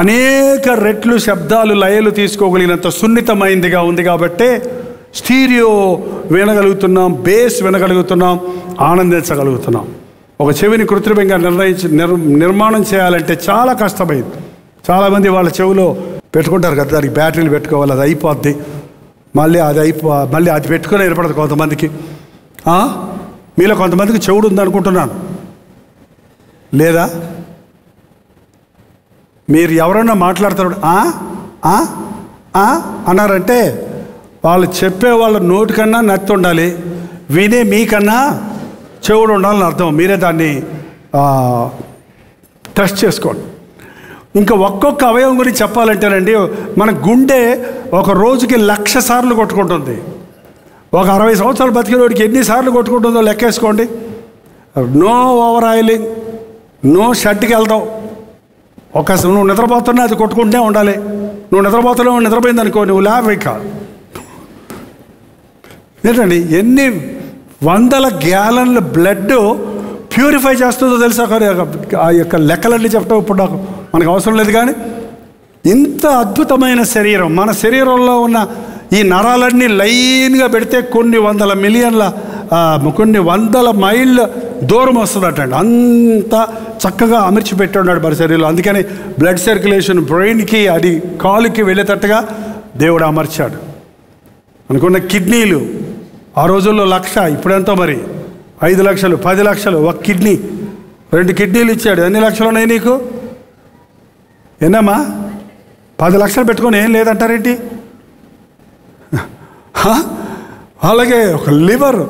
Speaker 2: అనేక రెట్లు శబ్దాలు లయలు తీసుకోగలిగినంత సున్నితమైనదిగా ఉంది. కాబట్టి స్టీరియో వినగలుగుతున్నాం, బేస్ వినగలుగుతున్నాం, ఆనందించగలుగుతున్నాం. ఒక చెవిని కృత్రిమంగా నిర్మాణం చేయాలంటే చాలా కష్టమైంది. చాలామంది వాళ్ళ చెవిలో పెట్టుకుంటారు కదా, దానికి బ్యాటరీలు పెట్టుకోవాలి, అది అయిపోద్ది, మళ్ళీ అది పెట్టుకుని ఏర్పడదు కొంతమందికి. మీలో కొంతమందికి చెవుడు ఉందనుకుంటున్నాను, లేదా? మీరు ఎవరన్నా మాట్లాడతారు అన్నారంటే వాళ్ళు చెప్పే వాళ్ళ నోటి కన్నా నత్తి ఉండాలి, వినే మీకన్నా చెవుడు ఉండాలని అర్థం. మీరే దాన్ని టెస్ట్ చేసుకోండి. ఇంకా ఒక్కొక్క అవయవం గురించి చెప్పాలంటేనండి, మన గుండె ఒక రోజుకి 1,00,000 సార్లు కొట్టుకుంటుంది. ఒక 60 సంవత్సరాలు బతికేవాడికి ఎన్నిసార్లు కొట్టుకుంటుందో లెక్కేసుకోండి. నో ఓవర్ ఆయిలింగ్, నో షర్ట్కి వెళ్దాం. నువ్వు నిద్రపోతున్నా అది కొట్టుకుంటూనే ఉండాలి. నువ్వు నిద్రపోయింది అనుకో, నువ్వు లేక ఏంటండి ఎన్ని 100 గ్యాలన్ల బ్లడ్ ప్యూరిఫై చేస్తుందో తెలుసా? ఆ యొక్క లెక్కలన్నీ చెప్పడం ఇప్పుడు నాకు మనకు అవసరం లేదు. కానీ ఇంత అద్భుతమైన శరీరం, మన శరీరంలో ఉన్న ఈ నరాలన్నీ లైన్గా పెడితే కొన్ని 100 మిలియన్ల కొన్ని 100 మైళ్ళ దూరం వస్తుందటండి. అంత చక్కగా అమర్చిపెట్టి ఉన్నాడు మన శరీరంలో. అందుకని బ్లడ్ సర్క్యులేషన్ బ్రెయిన్కి, అది కాలుకి వెళ్ళేటట్టుగా దేవుడు అమర్చాడు. అనుకున్న కిడ్నీలు ఆ రోజుల్లో 1,00,000, ఇప్పుడెంతో మరి 5 లక్షలు, 10 లక్షలు ఒక కిడ్నీ. 2 కిడ్నీలు ఇచ్చాడు. ఎన్ని లక్షలు ఉన్నాయి నీకు? ఎన్నమ్మా? 10 లక్షలు పెట్టుకొని ఏం లేదంటారేంటి? అలాగే ఒక లివర్,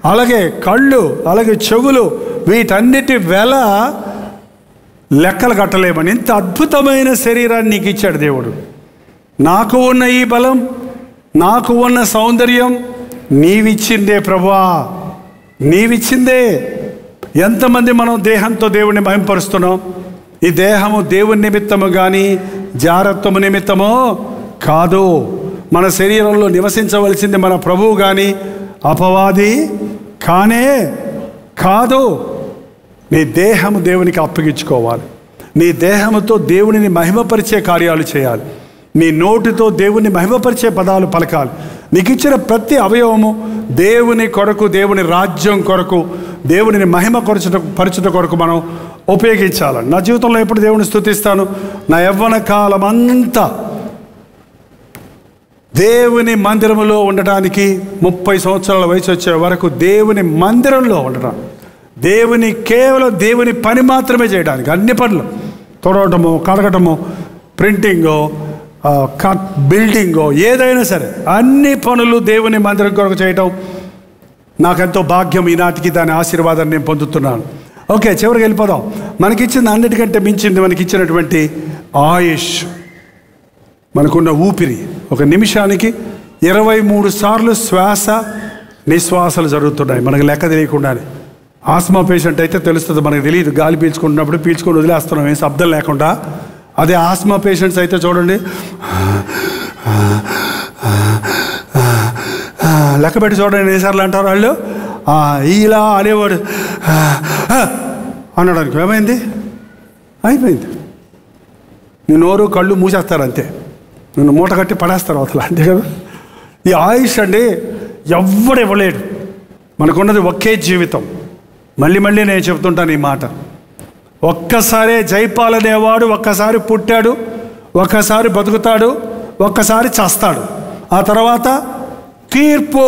Speaker 2: అలాగే కళ్ళు, అలాగే చెవులు, వీటన్నిటి వెల లెక్కలు కట్టలేమని ఇంత అద్భుతమైన శరీరాన్ని నీకు ఇచ్చాడు దేవుడు. నాకు ఉన్న ఈ బలం, నాకు ఉన్న సౌందర్యం నీవిచ్చిందే ప్రభువా, నీవిచ్చిందే. ఎంతమంది మనం దేహంతో దేవుణ్ణి మహింపరుస్తున్నాం? ఈ దేహము దేవుని నిమిత్తము కానీ జారత్వము నిమిత్తమో కాదు. మన శరీరంలో నివసించవలసింది మన ప్రభువు కానీ అపవాది కానే కాదు. నీ దేహము దేవునికి అప్పగించుకోవాలి. నీ దేహముతో దేవునిని మహిమపరిచే కార్యాలు చేయాలి. నీ నోటితో దేవుని మహిమపరిచే పదాలు పలకాలి. నీకు ఇచ్చిన ప్రతి అవయవము దేవుని కొరకు, దేవుని రాజ్యం కొరకు, దేవునిని మహిమ పరచుట కొరకు మనం ఉపయోగించాలి. నా జీవితంలో ఎప్పుడు దేవుని స్తుతిస్తాను? నా యవ్వన కాలం అంతా దేవుని మందిరంలో ఉండటానికి, 30 సంవత్సరాల వయసు వచ్చే వరకు దేవుని మందిరంలో ఉండటం, కేవలం దేవుని పని మాత్రమే చేయడానికి. అన్ని పనులు, తొడవటము, కడగటము, ప్రింటింగో, బిల్డింగో, ఏదైనా సరే అన్ని పనులు దేవుని మందిరం కొరకు చేయటం నాకెంతో భాగ్యం. ఈనాటికి దాని ఆశీర్వాదాన్ని నేను పొందుతున్నాను. ఓకే, చివరికి వెళ్ళిపోదాం. మనకిచ్చింది అన్నిటికంటే మించింది మనకిచ్చినటువంటి ఆయుష్, మనకున్న ఊపిరి. ఒక నిమిషానికి 23 సార్లు శ్వాస నిశ్వాసాలు జరుగుతున్నాయి మనకు లెక్క తెలియకుండానే. ఆస్మా పేషెంట్ అయితే తెలుస్తుంది, మనకు తెలియదు. గాలి పీల్చుకుంటున్నప్పుడు పీల్చుకొని వదిలేస్తున్నాం ఏం శబ్దం లేకుండా. అదే ఆస్మా పేషెంట్స్ అయితే చూడండి, లెక్క పెట్టి చూడండి ఎన్నిసార్లు అంటారు వాళ్ళు. ఇలా అనేవాడు అనడానికి ఏమైంది? అయిపోయింది. నీ నోరు కళ్ళు మూసేస్తారు అంతే, నిన్ను మూట కట్టి పడేస్తారు అవతల, అంతే కదా. ఈ ఆయుష్ అండి ఎవ్వడు ఇవ్వలేడు. మనకున్నది ఒకే జీవితం. మళ్ళీ నేను చెప్తుంటాను ఈ మాట. ఒక్కసారే జైపాల్ అనేవాడు ఒక్కసారి పుట్టాడు, ఒక్కసారి బతుకుతాడు, ఒక్కసారి చస్తాడు. ఆ తర్వాత తీర్పు.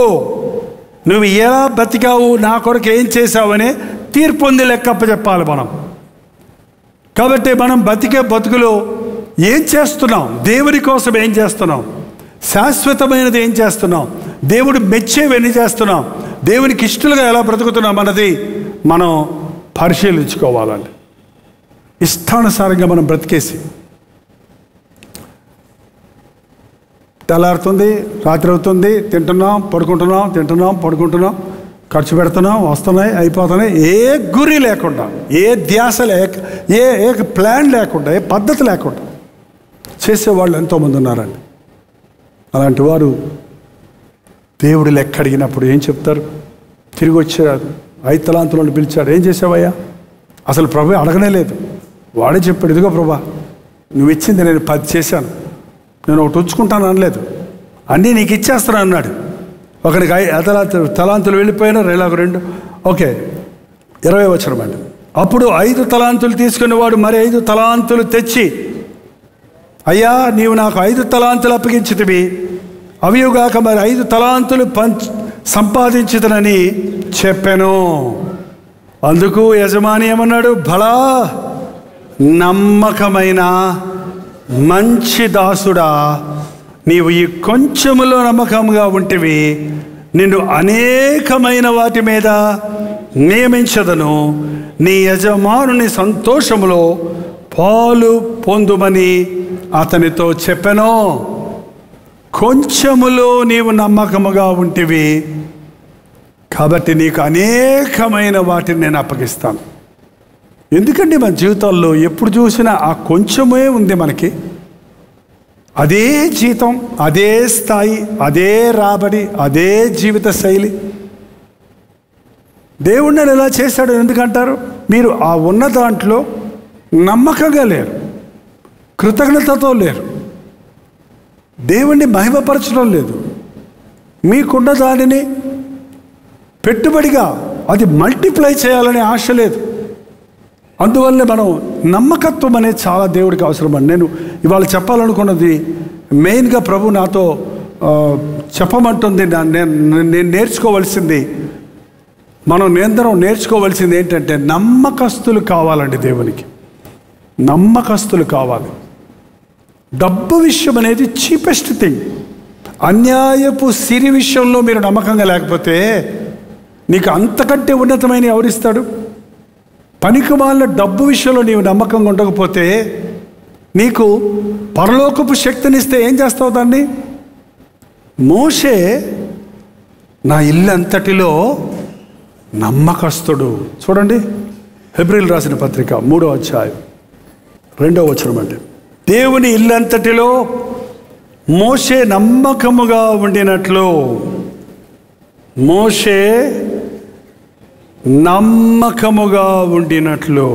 Speaker 2: నువ్వు ఎలా బతికావు, నా కొరకు ఏం చేశావని తీర్పు ఉంది, లెక్కప్ప చెప్పాలి మనం. కాబట్టి మనం బతికే బతుకులో ఏం చేస్తున్నాం, దేవుని కోసం ఏం చేస్తున్నాం, శాశ్వతమైనది ఏం చేస్తున్నాం, దేవుడు మెచ్చేవి ఎన్ని చేస్తున్నాం, దేవునికి ఇష్టలుగా ఎలా బ్రతుకుతున్నాం అన్నది మనం పరిశీలించుకోవాలండి. ఇష్టానుసారంగా మనం బ్రతికేసి తెల్లారుతుంది, రాత్రి అవుతుంది, తింటున్నాం పడుకుంటున్నాం, ఖర్చు పెడుతున్నాం, వస్తున్నాయి, అయిపోతున్నాయి, ఏ గురి లేకుండా, ఏ ధ్యాస ఏ ప్లాన్ లేకుండా, ఏ పద్ధతి లేకుండా చేసేవాళ్ళు ఎంతోమంది ఉన్నారండి. అలాంటి వారు దేవుడు లెక్క అడిగినప్పుడు ఏం చెప్తారు? తిరిగి వచ్చారు, 5 తలాంతులను పిలిచాడు. ఏం చేసావయ్యా? అసలు ప్రభు అడగనే లేదు, వాడే చెప్పాడు, ఇదిగో ప్రభా నువ్వు ఇచ్చింది నేను 10 చేశాను, నేను ఒకటి ఉంచుకుంటాను అనలేదు, అన్నీ నీకు ఇచ్చేస్తాను అన్నాడు. ఒకరికి 5 తలాంతులు వెళ్ళిపోయినా 2 ఓకే 20 వచనమండి. అప్పుడు 5 తలాంతులు తీసుకునేవాడు మరి 5 తలాంతులు తెచ్చి, అయ్యా నీవు నాకు 5 తలాంతులు అప్పగించితివి, అవియుగాక మరి 5 తలాంతులు సంపాదించుదనని చెప్పాను. అందుకు యజమాని ఏమన్నాడు? భలా నమ్మకమైన మంచి దాసుడా, నీవు ఈ కొంచెములో నమ్మకంగా ఉంటివి, నిన్ను అనేకమైన వాటి మీద నియమించదను, నీ యజమానుని సంతోషములో పాలు పొందుమని అతనితో చెప్పెను. కొంచెములో నీవు నమ్మకముగా ఉంటివి కాబట్టి నీకు అనేకమైన వాటిని నేను అప్పగిస్తాను. ఎందుకంటే మన జీవితాల్లో ఎప్పుడు చూసినా ఆ కొంచెమే ఉంది మనకి, అదే జీతం, అదే స్థాయి, అదే రాబడి, అదే జీవిత శైలి. దేవుడు నన్ను ఎలా చేశాడు ఎందుకంటారు? మీరు ఆ ఉన్న దాంట్లో నమ్మకంగా లేరు, కృతజ్ఞతతో లేరు, దేవుణ్ణి మహిమపరచడం లేదు, మీకున్న దానిని పెట్టుబడిగా అది మల్టిప్లై చేయాలనే ఆశ లేదు. అందువల్లే మనం నమ్మకత్వం అనేది చాలా దేవుడికి అవసరం అండి. నేను ఇవాళ చెప్పాలనుకున్నది మెయిన్గా ప్రభు నాతో చెప్పమంటుంది, నేను నేర్చుకోవలసింది, మనం నేర్చుకోవలసింది ఏంటంటే నమ్మకస్తులు కావాలండి. దేవునికి నమ్మకస్తులు కావాలి. డబ్బు విషయం అనేది చీపెస్ట్ థింగ్. అన్యాయపు సిరి విషయంలో మీరు నమ్మకంగా లేకపోతే నీకు అంతకంటే ఉన్నతమైన ఎవరిస్తాడు? పనికిమాలిన డబ్బు విషయంలో నీవు నమ్మకంగా ఉండకపోతే నీకు పరలోకపు శక్తినిస్తే ఏం చేస్తావు దాన్ని? మోషే నా ఇల్లంతటిలో నమ్మకస్తుడు. చూడండి హెబ్రీయులకు రాసిన పత్రిక 3వ అధ్యాయం 2వ వచనం అండి. దేవుని ఇల్లంతటిలో మోషే నమ్మకముగా ఉండినట్లు, మోషే నమ్మకముగా ఉండినట్లు,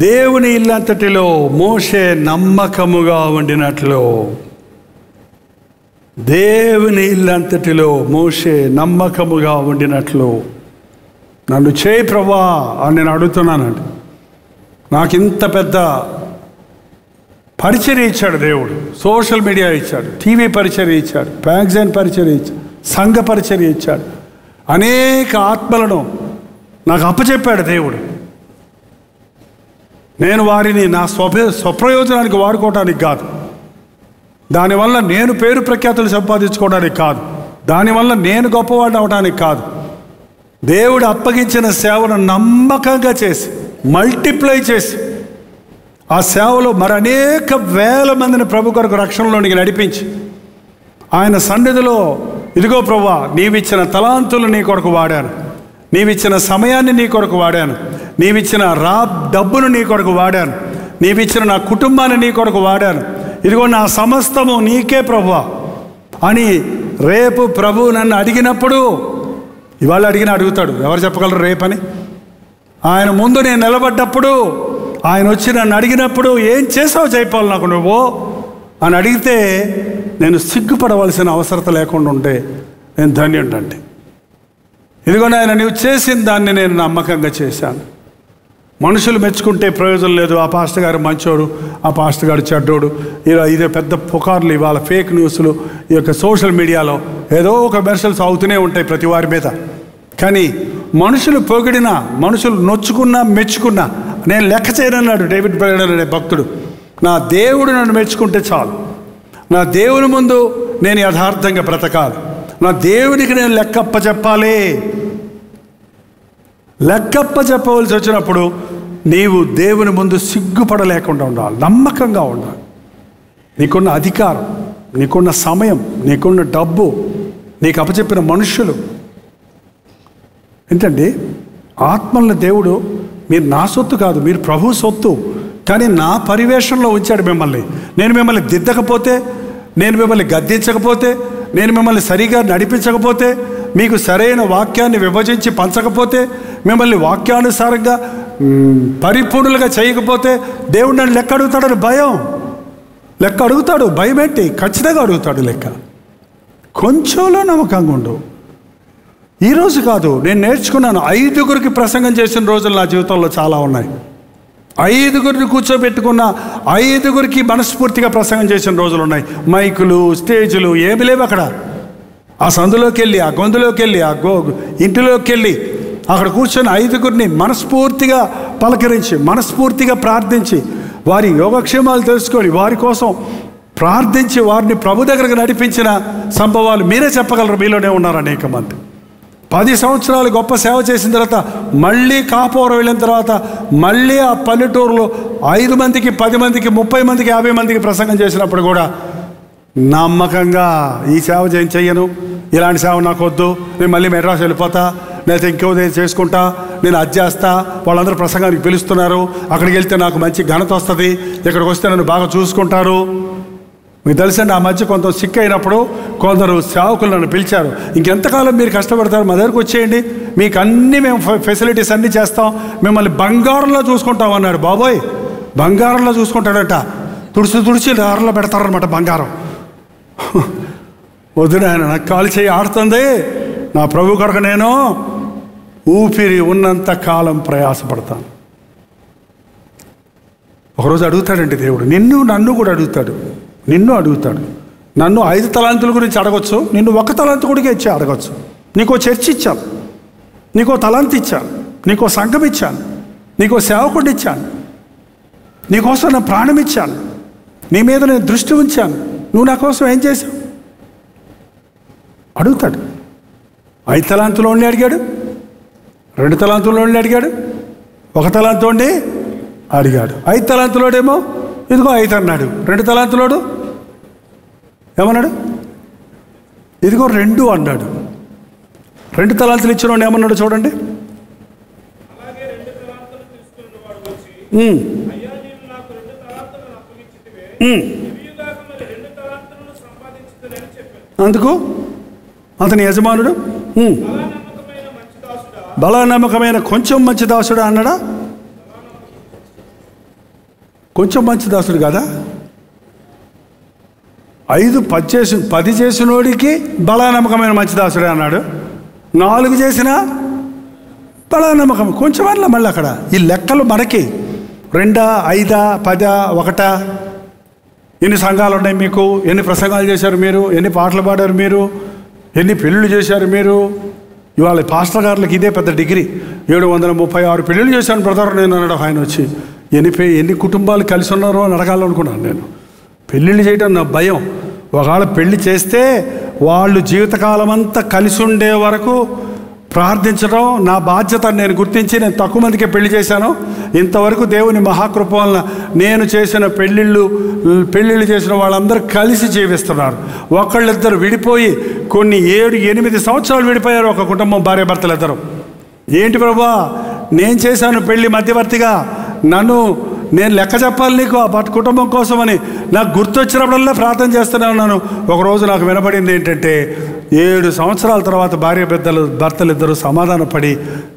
Speaker 2: దేవుని ఇల్లంతటిలో మోషే నమ్మకముగా ఉండినట్లు, దేవుని ఇల్లంతటిలో మోషే నమ్మకముగా ఉండినట్లు. నన్ను చేయి ప్రభా అని నేను అడుగుతున్నానండి. నాకు ఇంత పెద్ద పరిచర్య ఇచ్చాడు దేవుడు. సోషల్ మీడియా ఇచ్చాడు, టీవీ పరిచర్య ఇచ్చాడు, మ్యాగజైన్ పరిచర్య ఇచ్చాడు, సంఘ పరిచర్య ఇచ్చాడు, అనేక ఆత్మలను నాకు అప్పచెప్పాడు దేవుడు. నేను వారిని నా స్వప్రయోజనానికి వాడుకోవటానికి కాదు, దానివల్ల నేను పేరు ప్రఖ్యాతులు సంపాదించుకోవడానికి కాదు, దానివల్ల నేను గొప్పవాడిని అవడానికి కాదు. దేవుడు అప్పగించిన సేవను నమ్మకంగా చేసి మల్టిప్లై చేసి ఆ సేవలో మరి అనేక వేల మందిని ప్రభు కొరకు రక్షణలోనికి నడిపించి ఆయన సన్నిధిలో ఇదిగో ప్రభువా నీవిచ్చిన తలాంతులు నీ కొరకు వాడాను, నీవిచ్చిన సమయాన్ని నీ కొరకు వాడాను, నీవిచ్చిన డబ్బును నీ కొరకు వాడాను, నీవిచ్చిన నా కుటుంబాన్ని నీ కొరకు వాడాను, ఇదిగో నా సమస్తము నీకే ప్రభువా అని రేపు ప్రభు నన్ను అడిగినప్పుడు, ఇవాళ అడుగుతాడు, ఎవరు చెప్పగలరు రేపని? ఆయన ముందు నేను నిలబడ్డప్పుడు, ఆయన వచ్చి నన్ను అడిగినప్పుడు ఏం చేసావు జైపాల్ నాకు నువ్వు అని అడిగితే నేను సిగ్గుపడవలసిన అవసరం లేకుండా ఉంటే నేను ధన్యుడండి. ఇదిగో ఆయన నువ్వు చేసిన దాన్ని నేను నమ్మకంగా చేశాను, మనుషులు మెచ్చుకుంటే ప్రయోజనం లేదు. ఆ పాస్టర్ గారు మంచోడు, ఆ పాస్టర్ గారు చెడ్డోడు, ఇలా ఇదే పెద్ద పుకార్లు, ఇవాళ ఫేక్ న్యూస్లు, ఈ యొక్క సోషల్ మీడియాలో ఏదో ఒక మెర్సల్స్ అవుతూనే ఉంటాయి ప్రతి వారి మీద. కానీ మనుషులు పొగిడినా, మనుషులు నొచ్చుకున్నా మెచ్చుకున్నా నేను లెక్క చేయనన్నాడు డేవిడ్ బ్రైడర్ అనే భక్తుడు. నా దేవుడు నన్ను మెచ్చుకుంటే చాలు, నా దేవుని ముందు నేను యథార్థంగా బ్రతకాలి, నా దేవునికి నేను లెక్కప్ప చెప్పాలి. లెక్కప్ప చెప్పవలసి వచ్చినప్పుడు నీవు దేవుని ముందు సిగ్గుపడలేకుండా ఉండాలి, నమ్మకంగా ఉండాలి. నీకున్న అధికారం, నీకున్న సమయం, నీకున్న డబ్బు, నీకు అప్పచెప్పిన మనుషులు ఏంటండి, ఆత్మల దేవుడు మీరు నా సొత్తు కాదు, మీరు ప్రభు సొత్తు. కానీ నా పరివేషంలో ఉంచాడు మిమ్మల్ని. నేను మిమ్మల్ని దిద్దకపోతే, నేను మిమ్మల్ని గద్దించకపోతే, నేను మిమ్మల్ని సరిగా నడిపించకపోతే, మీకు సరైన వాక్యాన్ని విభజించి పంచకపోతే, మిమ్మల్ని వాక్యానుసారంగా పరిపూర్ణులుగా చేయకపోతే దేవుడు నన్ను లెక్క అడుగుతాడని భయం. లెక్క అడుగుతాడు, భయం ఏంటి? ఖచ్చితంగా అడుగుతాడు లెక్క. కొంచెంలో నమ్మకంగా ఉండు. ఈరోజు కాదు, నేను నేర్చుకున్నాను. 5గురికి ప్రసంగం చేసిన రోజులు నా జీవితంలో చాలా ఉన్నాయి. 5గురిని కూర్చోబెట్టుకున్న 5గురికి మనస్ఫూర్తిగా ప్రసంగం చేసిన రోజులు ఉన్నాయి. మైకులు, స్టేజులు ఏమి లేవు అక్కడ. ఆ సందులోకి వెళ్ళి, ఆ గొంతులోకి వెళ్ళి, ఆ ఇంటిలోకి వెళ్ళి అక్కడ కూర్చొని 5గురిని మనస్ఫూర్తిగా పలకరించి, మనస్ఫూర్తిగా ప్రార్థించి, వారి యోగక్షేమాలు తెలుసుకొని వారి కోసం ప్రార్థించి వారిని ప్రభు దగ్గరకు నడిపించిన సంభవాలు మీరే చెప్పగలరు. మీలోనే ఉన్నారు అనేక మంది. 10 సంవత్సరాలు గొప్ప సేవ చేసిన తర్వాత మళ్ళీ కాపురం వెళ్ళిన తర్వాత మళ్ళీ ఆ పల్లెటూరులో 5 మందికి, 10 మందికి, 30 మందికి, 50 మందికి ప్రసంగం చేసినప్పుడు కూడా నమ్మకంగా ఈ సేవ చెయ్యను, ఇలాంటి సేవ నాకు వద్దు, నేను మళ్ళీ మెడ్రాస్ వెళ్ళిపోతా, లేకపోతే ఇంకో చేసుకుంటా, నేను అది చేస్తా, వాళ్ళందరూ ప్రసంగానికి పిలుస్తున్నారు, అక్కడికి వెళ్తే నాకు మంచి ఘనత వస్తుంది, ఇక్కడికి వస్తే నన్ను బాగా చూసుకుంటారు. మీకు తెలుసండి, ఆ మధ్య కొంత సిక్ అయినప్పుడు కొందరు సేవకులు నన్ను పిలిచారు. ఇంకెంతకాలం మీరు కష్టపడతారు, మా దగ్గరకు వచ్చేయండి, మీకు అన్నీ మేము ఫెసిలిటీస్ అన్నీ చేస్తాం, మిమ్మల్ని బంగారంలో చూసుకుంటాం అన్నాడు. బాబోయ్, బంగారంలో చూసుకుంటాడట. తుడిచి దారిలో పెడతారనమాట బంగారం. వద్దు నాయన, నాకు కాలు చేయి ఆడుతుంది, నా ప్రభు కొరకు నేను ఊపిరి ఉన్నంత కాలం ప్రయాసపడతాను. ఒకరోజు అడుగుతాడండి దేవుడు, నన్ను కూడా అడుగుతాడు. నిన్ను అడుగుతాడు. నన్ను 5 తలాంతుల గురించి అడగచ్చు, నిన్ను 1 తలాంతు కూడా ఇచ్చి అడగచ్చు. నీకో చర్చి ఇచ్చాను, నీకో తలాంతు ఇచ్చాను, నీకో సంఘం ఇచ్చాను, నీకో సేవకుడిని ఇచ్చాను, నీకోసం నా ప్రాణం ఇచ్చాను, నీ మీద నేను దృష్టి ఉంచాను, నువ్వు నా కోసం ఏం చేశావు అడుగుతాడు. 5 తలాంతులోని అడిగాడు, 2 తలాంతులోని అడిగాడు, 1 తలాంతులోని అడిగాడు. 5 తలాంతులోడేమో ఇదిగో 5 అన్నాడు. 2 తలాంతులోడు ఏమన్నాడు? ఇదిగో 2 అన్నాడు. 2 తలాంతులు ఇచ్చిన వాడు ఏమన్నాడు చూడండి. అందుకు అతని యజమానుడు బలా నమ్మకమైన కొంచెం మంచి దాసుడా అన్నాడా? కొంచెం మంచి దాసుడు కదా. 10 చేసినోడికి బలా నమ్మకమైన మంచి దాసుడే అన్నాడు. 4 చేసినా బలా నమ్మకం కొంచెం అట్లా. మళ్ళీ అక్కడ ఈ లెక్కలు మనకి 2, 5, 10, 1. ఎన్ని సంఘాలు ఉన్నాయి మీకు? ఎన్ని ప్రసంగాలు చేశారు మీరు? ఎన్ని పాటలు పాడారు మీరు? ఎన్ని పెళ్ళిళ్ళు చేశారు మీరు? ఇవాళ పాస్టర్ గారులకు ఇదే పెద్ద డిగ్రీ. 736 పెళ్ళిళ్ళు చేశాను బ్రదర్ నేను అన్నాడు ఆయన వచ్చి. ఎన్ని కుటుంబాలు కలిసి ఉన్నారో అని అడగాలనుకున్నాను నేను. పెళ్ళిళ్ళు చేయడం నా భయం. ఒకవేళ పెళ్లి చేస్తే వాళ్ళు జీవితకాలం అంతా కలిసి ఉండే వరకు ప్రార్థించడం నా బాధ్యత నేను గుర్తించి నేను తక్కువ మందికే పెళ్లి చేశాను. ఇంతవరకు దేవుని మహాకృప వలన నేను చేసిన పెళ్ళిళ్ళు చేసిన వాళ్ళందరూ కలిసి జీవిస్తున్నారు. ఒకళ్ళిద్దరు విడిపోయి కొన్ని 7-8 సంవత్సరాలు విడిపోయారు ఒక కుటుంబం, భార్యాభర్తలు ఇద్దరు. ఏంటి ప్రభా నేను చేశాను పెళ్ళి మధ్యవర్తిగా, నేను లెక్క చెప్పాలి నీకు ఆ కుటుంబం కోసం అని నాకు గుర్తొచ్చినప్పుడల్లా ప్రార్థన చేస్తూనే ఉన్నాను. ఒకరోజు నాకు వినబడింది ఏంటంటే 7 సంవత్సరాల తర్వాత భర్తలు ఇద్దరు సమాధానపడి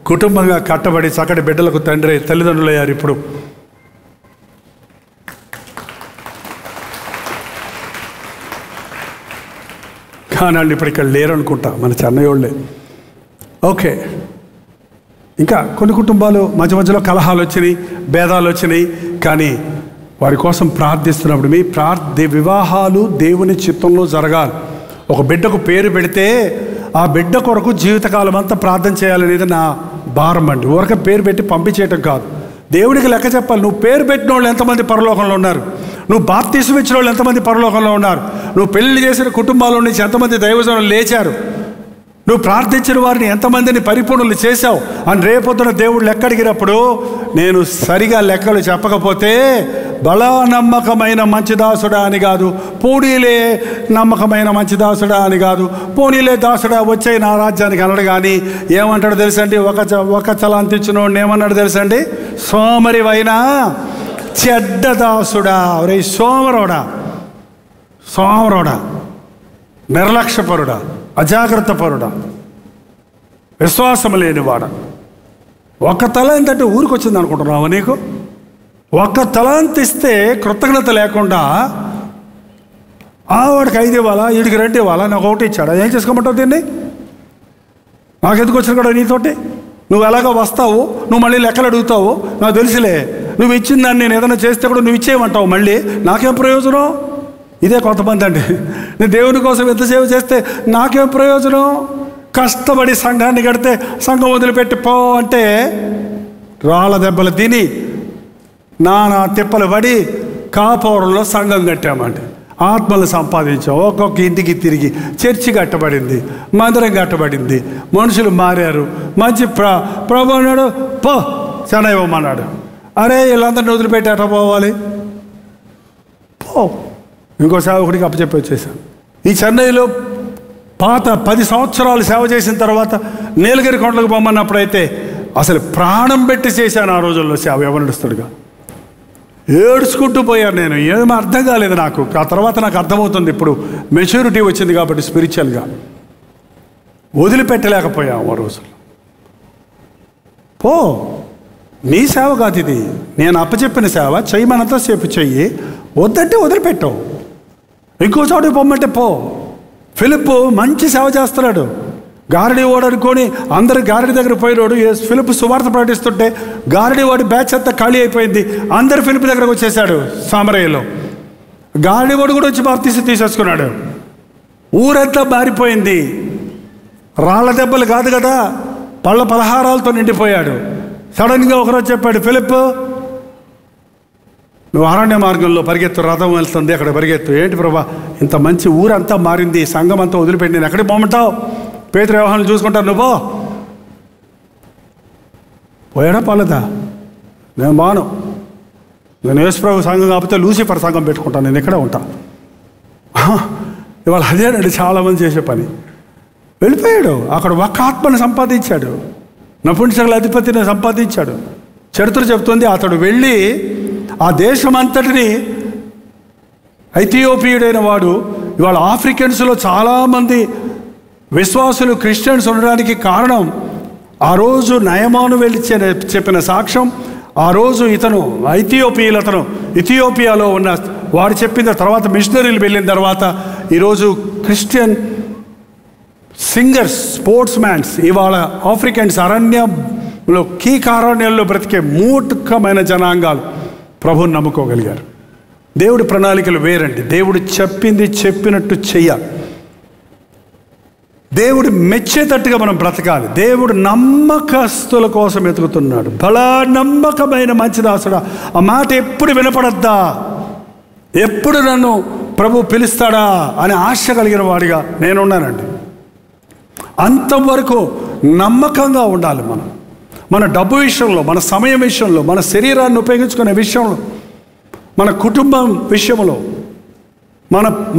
Speaker 2: కుటుంబంగా కట్టబడి చక్కటి బిడ్డలకు తల్లిదండ్రులు అయ్యారు. ఇప్పుడు కానీ వాళ్ళు ఇప్పుడు ఇక్కడ లేరు అనుకుంటా, మన చెన్నయ్యోళ్ళే. ఓకే, ఇంకా కొన్ని కుటుంబాలు మధ్య మధ్యలో కలహాలు వచ్చినాయి, భేదాలు వచ్చినాయి. కానీ వారి కోసం ప్రార్థిస్తున్నప్పుడు మీ వివాహాలు దేవుని చిత్తంలో జరగాలి. ఒక బిడ్డకు పేరు పెడితే ఆ బిడ్డ కొరకు జీవితకాలం అంతా ప్రార్థన చేయాలనేది నా భారం అండి. ఊరక పేరు పెట్టి పంపించేయటం కాదు. దేవుడికి లెక్క చెప్పాలి. నువ్వు పేరు పెట్టిన వాళ్ళు ఎంతమంది పరలోకంలో ఉన్నారు, నువ్వు బాప్తిసం ఇచ్చిన వాళ్ళు ఎంతమంది పరలోకంలో ఉన్నారు, నువ్వు పెళ్లి చేసిన కుటుంబాల నుంచి ఎంతమంది దైవజనులు లేచారు, నువ్వు ప్రార్థించిన వారిని ఎంతమందిని పరిపూర్ణులు చేశావు అని రేపొద్దున దేవుడు లెక్క అడిగినప్పుడు నేను సరిగా లెక్కలు చెప్పకపోతే బలా నమ్మకమైన మంచి దాసుడా అని కాదు, పోనీలే నమ్మకమైన మంచి దాసుడా అని కాదు, పోనీలే దాసుడా వచ్చే నా రాజ్యానికి అనడు. కానీ ఏమంటాడు తెలుసండి, ఒక చలాంతి ఇచ్చినోడిని ఏమన్నాడు తెలుసండి, సోమరివైనా చెడ్డ దాసుడా. ఒరే సోమరోడా, నిర్లక్ష్యపరుడా, అజాగ్రత్త పరుడా, విశ్వాసం లేనివాడ. ఒక తలాంతి అంటే ఊరికి వచ్చింది అనుకుంటున్నావా నీకు? ఒక తలాంతి ఇస్తే కృతజ్ఞత లేకుండా వాడికి 5 ఇవ్వాలా, వీడికి 2 ఇవ్వాలా, నాకు 1 ఇచ్చాడా, ఏం చేసుకోమంటావు దీన్ని? నాకెందుకు వచ్చిన కూడా నీతోటి? నువ్వు ఎలాగో వస్తావు, నువ్వు మళ్ళీ లెక్కలు అడుగుతావు, నాకు తెలుసులే. నువ్వు ఇచ్చిన దాన్ని నేను ఏదైనా చేస్తే కూడా నువ్వు ఇచ్చేయమంటావు, మళ్ళీ నాకేం ప్రయోజనం? ఇదే కొంతమంది అండి, నేను దేవుని కోసం ఎంత సేవ చేస్తే నాకేం ప్రయోజనం? కష్టపడి సంఘాన్ని కడితే సంఘం వదిలిపెట్టి పో అంటే రాళ్ళ దెబ్బలు తిని నానా తిప్పలు పడి కాపురంలో సంఘం కట్టామండి. ఆత్మలు సంపాదించాం, ఒక్కొక్క ఇంటికి తిరిగి చర్చి కట్టబడింది, మందిరం కట్టబడింది, మనుషులు మారారు. మంచి ప్రభు అన్నాడు, పో చెన్నై ఇవ్వమన్నాడు. అరే వీళ్ళందరినీ వదిలిపెట్టి ఎట్లా పోవాలి? పో. ఇంకో సేవకుడికి అప్పచెప్పి వచ్చేసాను. ఈ చెన్నైలో పాత 10 సంవత్సరాలు సేవ చేసిన తర్వాత నీలగిరి కొండలకు పొమ్మన్నప్పుడైతే అసలు ప్రాణం పెట్టి చేశాను ఆ రోజుల్లో సేవ, ఎవరిస్తుడుగా ఏడ్చుకుంటూ పోయాను. నేను ఏమీ అర్థం కాలేదు నాకు. ఆ తర్వాత నాకు అర్థమవుతుంది, ఇప్పుడు మెచ్యూరిటీ వచ్చింది కాబట్టి స్పిరిచువల్గా వదిలిపెట్టలేకపోయాము ఆ రోజుల్లో. పో, నీ సేవ కాదు ఇది, నేను అప్పచెప్పిన సేవ, చెయ్యమనంతా సేపు చెయ్యి, వద్దంటే వదిలిపెట్టావు. ఇంకో చోటుకి పొమ్మంటే పో. ఫిలిప్పు మంచి సేవ చేస్తున్నాడు, గారడీ వాడు అనుకొని అందరు గారడీ దగ్గర పోయినాడు. ఫిలిప్ సువార్త ప్రకటిస్తుంటే గారడీ వాడి బ్యాచ్ అంతా ఖాళీ అయిపోయింది, అందరు ఫిలిప్ దగ్గరకు వచ్చేసాడు. సామరయ్యలో గారడీ వాడు కూడా వచ్చి బాప్తీసం తీసేసుకున్నాడు. ఊరంతా మారిపోయింది. రాళ్ళ దెబ్బలు కాదు కదా, పళ్ళ పలహారాలతో నిండిపోయాడు. సడన్గా ఒకరోజు చెప్పాడు, ఫిలిప్ నువ్వు అరణ్య మార్గంలో పరిగెత్తు, రథం వెళ్తుంది అక్కడ పరిగెత్తు. ఏంటి ప్రభా, ఇంత మంచి ఊరంతా మారింది, సంఘం అంతా వదిలిపెట్టి నేను ఎక్కడికి పోమంటావు? పేతురు వ్యవహారాలు చూసుకుంటాను, నువ్వు పోయాడా? పోలేదా? నేను బాను, నేను యేసుప్రభు సంఘం కాకపోతే లూసిఫర్ సంఘం పెట్టుకుంటాను, నేను ఇక్కడే ఉంటా. ఇవాళ అదేనండి చాలామంది చేసే పని. వెళ్ళిపోయాడు, అక్కడ ఒక ఆత్మను సంపాదించాడు, నపుంసకుల అధిపతిని సంపాదించాడు. చరిత్ర చెబుతుంది అతడు వెళ్ళి ఆ దేశం అంతటిని, ఐథియోపియుడైన వాడు, ఇవాళ ఆఫ్రికన్స్లో చాలామంది విశ్వాసులు క్రిస్టియన్స్ ఉండడానికి కారణం ఆ రోజు నయమాను వెళ్ళి చెప్పిన సాక్ష్యం. ఆ రోజు ఇతను ఇథియోపియాలో ఉన్న వారు చెప్పిన తర్వాత మిషనరీలు వెళ్ళిన తర్వాత ఈరోజు క్రిస్టియన్ సింగర్స్, స్పోర్ట్స్ మ్యాన్స్ ఇవాళ ఆఫ్రికన్స్ అరణ్యంలో కీకారణ్యంలో బ్రతికే మూర్ఖమైన జనాంగాలు ప్రభువుని నమ్ముకోగలిగారు. దేవుడి ప్రణాళికలు వేరండి. దేవుడు చెప్పింది చెప్పినట్టు చెయ్యాలి. దేవుడు మెచ్చేటట్టుగా మనం బ్రతకాలి. దేవుడు నమ్మకస్తుల కోసం ఎతుకుతున్నాడు. బలా నమ్మకమైన మంచి దాసుడా, ఆ మాట ఎప్పుడు వినపడద్దా, ఎప్పుడు నన్ను ప్రభు పిలుస్తాడా అని ఆశ కలిగిన వాడిగా నేనున్నానండి. అంతవరకు నమ్మకంగా ఉండాలి. మన డబ్బు విషయంలో, మన సమయం విషయంలో, మన శరీరాన్ని ఉపయోగించుకునే విషయంలో, మన కుటుంబం విషయంలో,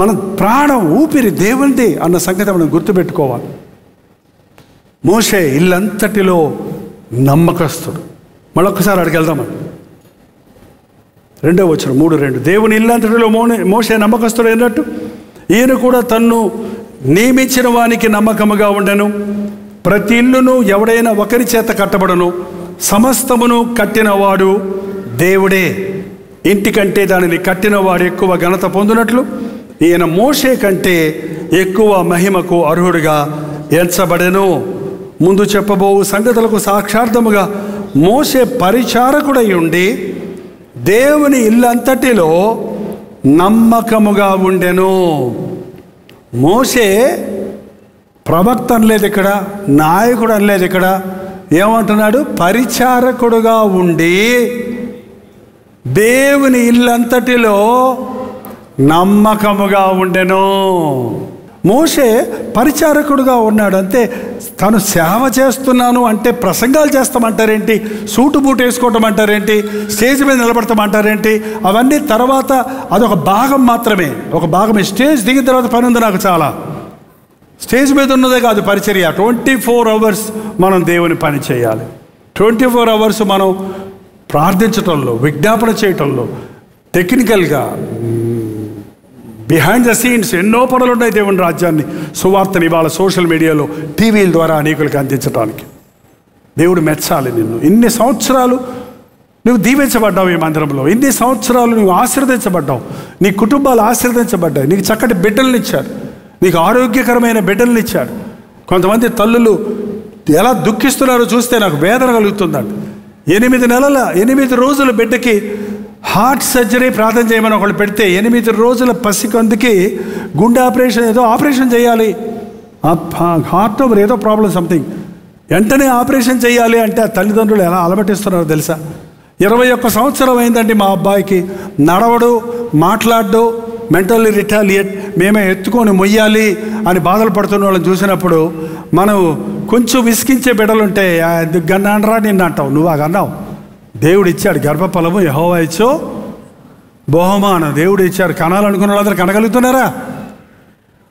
Speaker 2: మన ప్రాణం ఊపిరి దేవునిది అన్న సంగతి మనం గుర్తుపెట్టుకోవాలి. మోషే ఇల్లంతటిలో నమ్మకస్తుడు. మళ్ళొక్కసారి అడిగి వెళ్దామని 2వ వచనం 3:2 దేవుని ఇల్లంతటిలో మోషే నమ్మకస్తుడు అయినట్టు ఈయన కూడా తన్ను నియమించిన వానికి నమ్మకముగా ఉండెను. ప్రతి ఇల్లును ఎవడైనా ఒకరి చేత కట్టబడను, సమస్తమును కట్టినవాడు దేవుడే. ఇంటికంటే దానిని కట్టినవాడు ఎక్కువ ఘనత పొందినట్లు ఈయన మోషే కంటే ఎక్కువ మహిమకు అర్హుడిగా ఎంచబడెను. ముందు చెప్పబోవు సంగతులకు సాక్షార్థముగా మోషే పరిచారకుడై ఉండి దేవుని ఇల్లంతటిలో నమ్మకముగా ఉండెను. మోషే ప్రవక్త అనలేదు ఇక్కడ, నాయకుడు అనలేదు ఇక్కడ. ఏమంటున్నాడు? పరిచారకుడుగా ఉండి దేవుని ఇల్లంతటిలో నమ్మకముగా ఉండెను. మోషే పరిచారకుడుగా ఉన్నాడు. అంతే. తను సేవ చేస్తున్నాను అంటే ప్రసంగాలు చేస్తామంటారేంటి, సూటు బూటు వేసుకోవటం అంటారేంటి, స్టేజ్ మీద నిలబడతామంటారేంటి, అవన్నీ తర్వాత అదొక భాగం మాత్రమే, ఒక భాగమే. స్టేజ్ దిగిన తర్వాత పని ఉంది నాకు చాలా. స్టేజ్ మీద ఉన్నదే కాదు పరిచర్య. 24 hours మనం దేవుని పని చేయాలి. 24 hours మనం ప్రార్థించటంలో, విజ్ఞాపన చేయటంలో, టెక్నికల్గా బిహైండ్ ద సీన్స్ ఎన్నో పనులు ఉన్నాయి దేవుని రాజ్యాన్ని, సువార్తని ఇవాళ సోషల్ మీడియాలో, టీవీల ద్వారా అనేకులకి అందించడానికి. దేవుడు మెచ్చాలి నిన్ను. ఇన్ని సంవత్సరాలు నువ్వు దీవించబడ్డావు ఈ మందిరంలో, ఇన్ని సంవత్సరాలు నువ్వు ఆశీర్వదించబడ్డావు, నీ కుటుంబాలు ఆశీర్వదించబడ్డాయి, నీకు చక్కటి బిడ్డలను ఇచ్చాడు, నీకు ఆరోగ్యకరమైన బిడ్డలను ఇచ్చాడు. కొంతమంది తల్లులు ఎలా దుఃఖిస్తున్నారో చూస్తే నాకు వేదన కలుగుతుందండి. 8 రోజుల బిడ్డకి హార్ట్ సర్జరీ ప్రార్థన చేయమని ఒకళ్ళు పెడితే 8 రోజుల పసికందుకి గుండె ఆపరేషన్, ఏదో ఆపరేషన్ చేయాలి, హార్ట్ ఏదో ప్రాబ్లం సంథింగ్, వెంటనే ఆపరేషన్ చేయాలి అంటే ఆ తల్లిదండ్రులు ఎలా అలమటిస్తున్నారో తెలుసా? 21 సంవత్సరం అయిందండి మా అబ్బాయికి, నడవడు, మాట్లాడు, మెంటల్లీ రిటాలియేట్, మేమే ఎత్తుకొని మొయ్యాలి అని బాధలు పడుతున్న వాళ్ళని చూసినప్పుడు మనం కొంచెం విసిగించే బిడ్డలుంటే గన్నానరా నిన్ను అంటావు. నువ్వు అది అన్నావు. దేవుడు ఇచ్చాడు గర్భఫలము, యెహోవా ఇచ్చో బహుమానం. దేవుడు ఇచ్చాడు. కనాలనుకున్న వాళ్ళందరూ కనగలుగుతున్నారా?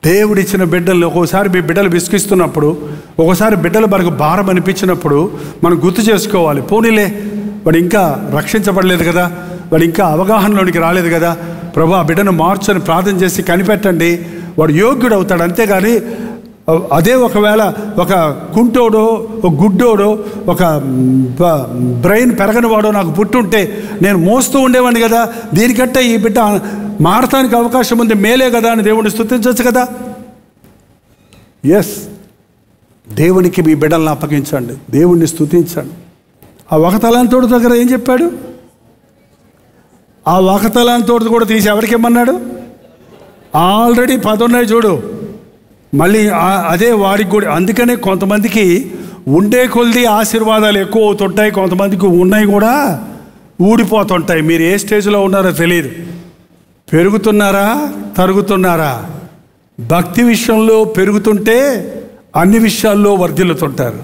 Speaker 2: దేవుడు ఇచ్చిన బిడ్డలు ఒక్కోసారి మీ బిడ్డలు విసిగిస్తున్నప్పుడు, ఒక్కోసారి బిడ్డలు మనకు భారం అనిపించినప్పుడు మనం గుర్తు చేసుకోవాలి. పోనీలే, వాడు ఇంకా రక్షించబడలేదు కదా, వాడు ఇంకా అవగాహనలోనికి రాలేదు కదా, ప్రభు ఆ బిడ్డను మార్చని ప్రార్థన చేసి కనిపెట్టండి, వాడు యోగ్యుడు అవుతాడు. అంతేగాని అదే ఒకవేళ ఒక కుంటోడో, ఒక గుడ్డోడో, ఒక బ్రెయిన్ పెరగని వాడో నాకు పుట్టుంటే నేను మోస్తూ ఉండేవాడిని కదా, దీనికంటే ఈ బిడ్డ మారటానికి అవకాశం ఉంది, మేలే కదా అని దేవుడిని స్తుతించవచ్చు కదా. ఎస్, దేవునికి మీ బిడ్డలను అప్పగించండి, దేవుణ్ణి స్తుతించండి. ఆ ఒక తలాంతోడు దగ్గర ఏం చెప్పాడు? ఆ ఒక తలాంతోడు కూడా తీసి ఎవరికి ఇమ్మన్నాడు? ఆల్రెడీ 10 ఉన్నాయి చూడు, మళ్ళీ అదే వాడికి కూడా. అందుకనే కొంతమందికి ఉండే కొలిది ఆశీర్వాదాలు ఎక్కువ అవుతుంటాయి, కొంతమందికి ఉన్నాయి కూడా ఊడిపోతుంటాయి. మీరు ఏ స్టేజ్లో ఉన్నారో తెలియదు. పెరుగుతున్నారా, తరుగుతున్నారా? భక్తి విషయంలో పెరుగుతుంటే అన్ని విషయాల్లో వర్ధిల్లుతుంటారు,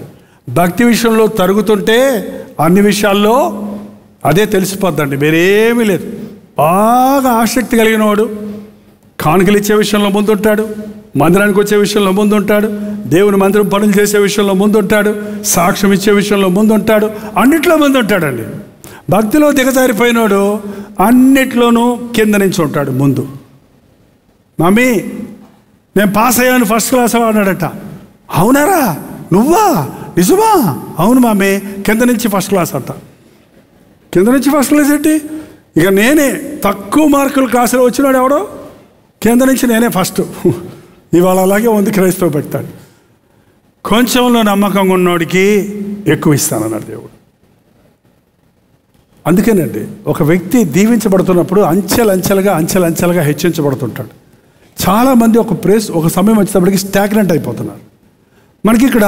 Speaker 2: భక్తి విషయంలో తరుగుతుంటే అన్ని విషయాల్లో అదే తెలిసిపోద్దండి. వేరేమీ లేదు. బాగా ఆసక్తి కలిగిన వాడు కానుకలు ఇచ్చే విషయంలో ముందుంటాడు, మందిరానికి వచ్చే విషయంలో ముందుంటాడు, దేవుని మందిరం పనులు చేసే విషయంలో ముందుంటాడు, సాక్ష్యం ఇచ్చే విషయంలో ముందుంటాడు, అన్నిట్లో ముందుంటాడండి. భక్తిలో దిగజారిపోయినాడు అన్నిట్లోనూ కింద నుంచి ఉంటాడు ముందు. మమ్మీ నేను పాస్ అయ్యాను, ఫస్ట్ క్లాస్ అన్నాడట. అవునారా, నువ్వా, నిజమా? అవును మమ్మీ, కింద నుంచి ఫస్ట్ క్లాస్ అంట. కింద నుంచి ఫస్ట్ క్లాస్ ఏంటి? ఇక నేనే తక్కువ మార్కులు క్లాసులో వచ్చినాడు ఎవడో, కింద నుంచి నేనే ఫస్ట్. ఇవాళ అలాగే ఉంది క్రైస్తవ పెడతాడు. కొంచెంలో నమ్మకంగా ఉన్నోడికి ఎక్కువ ఇస్తానన్నాడు దేవుడు. అందుకేనండి ఒక వ్యక్తి దీవించబడుతున్నప్పుడు అంచెలంచెలుగా హెచ్చించబడుతుంటాడు. చాలామంది ఒక సమయం వచ్చేటప్పటికి స్టాగ్నెంట్ అయిపోతున్నారు. మనకి ఇక్కడ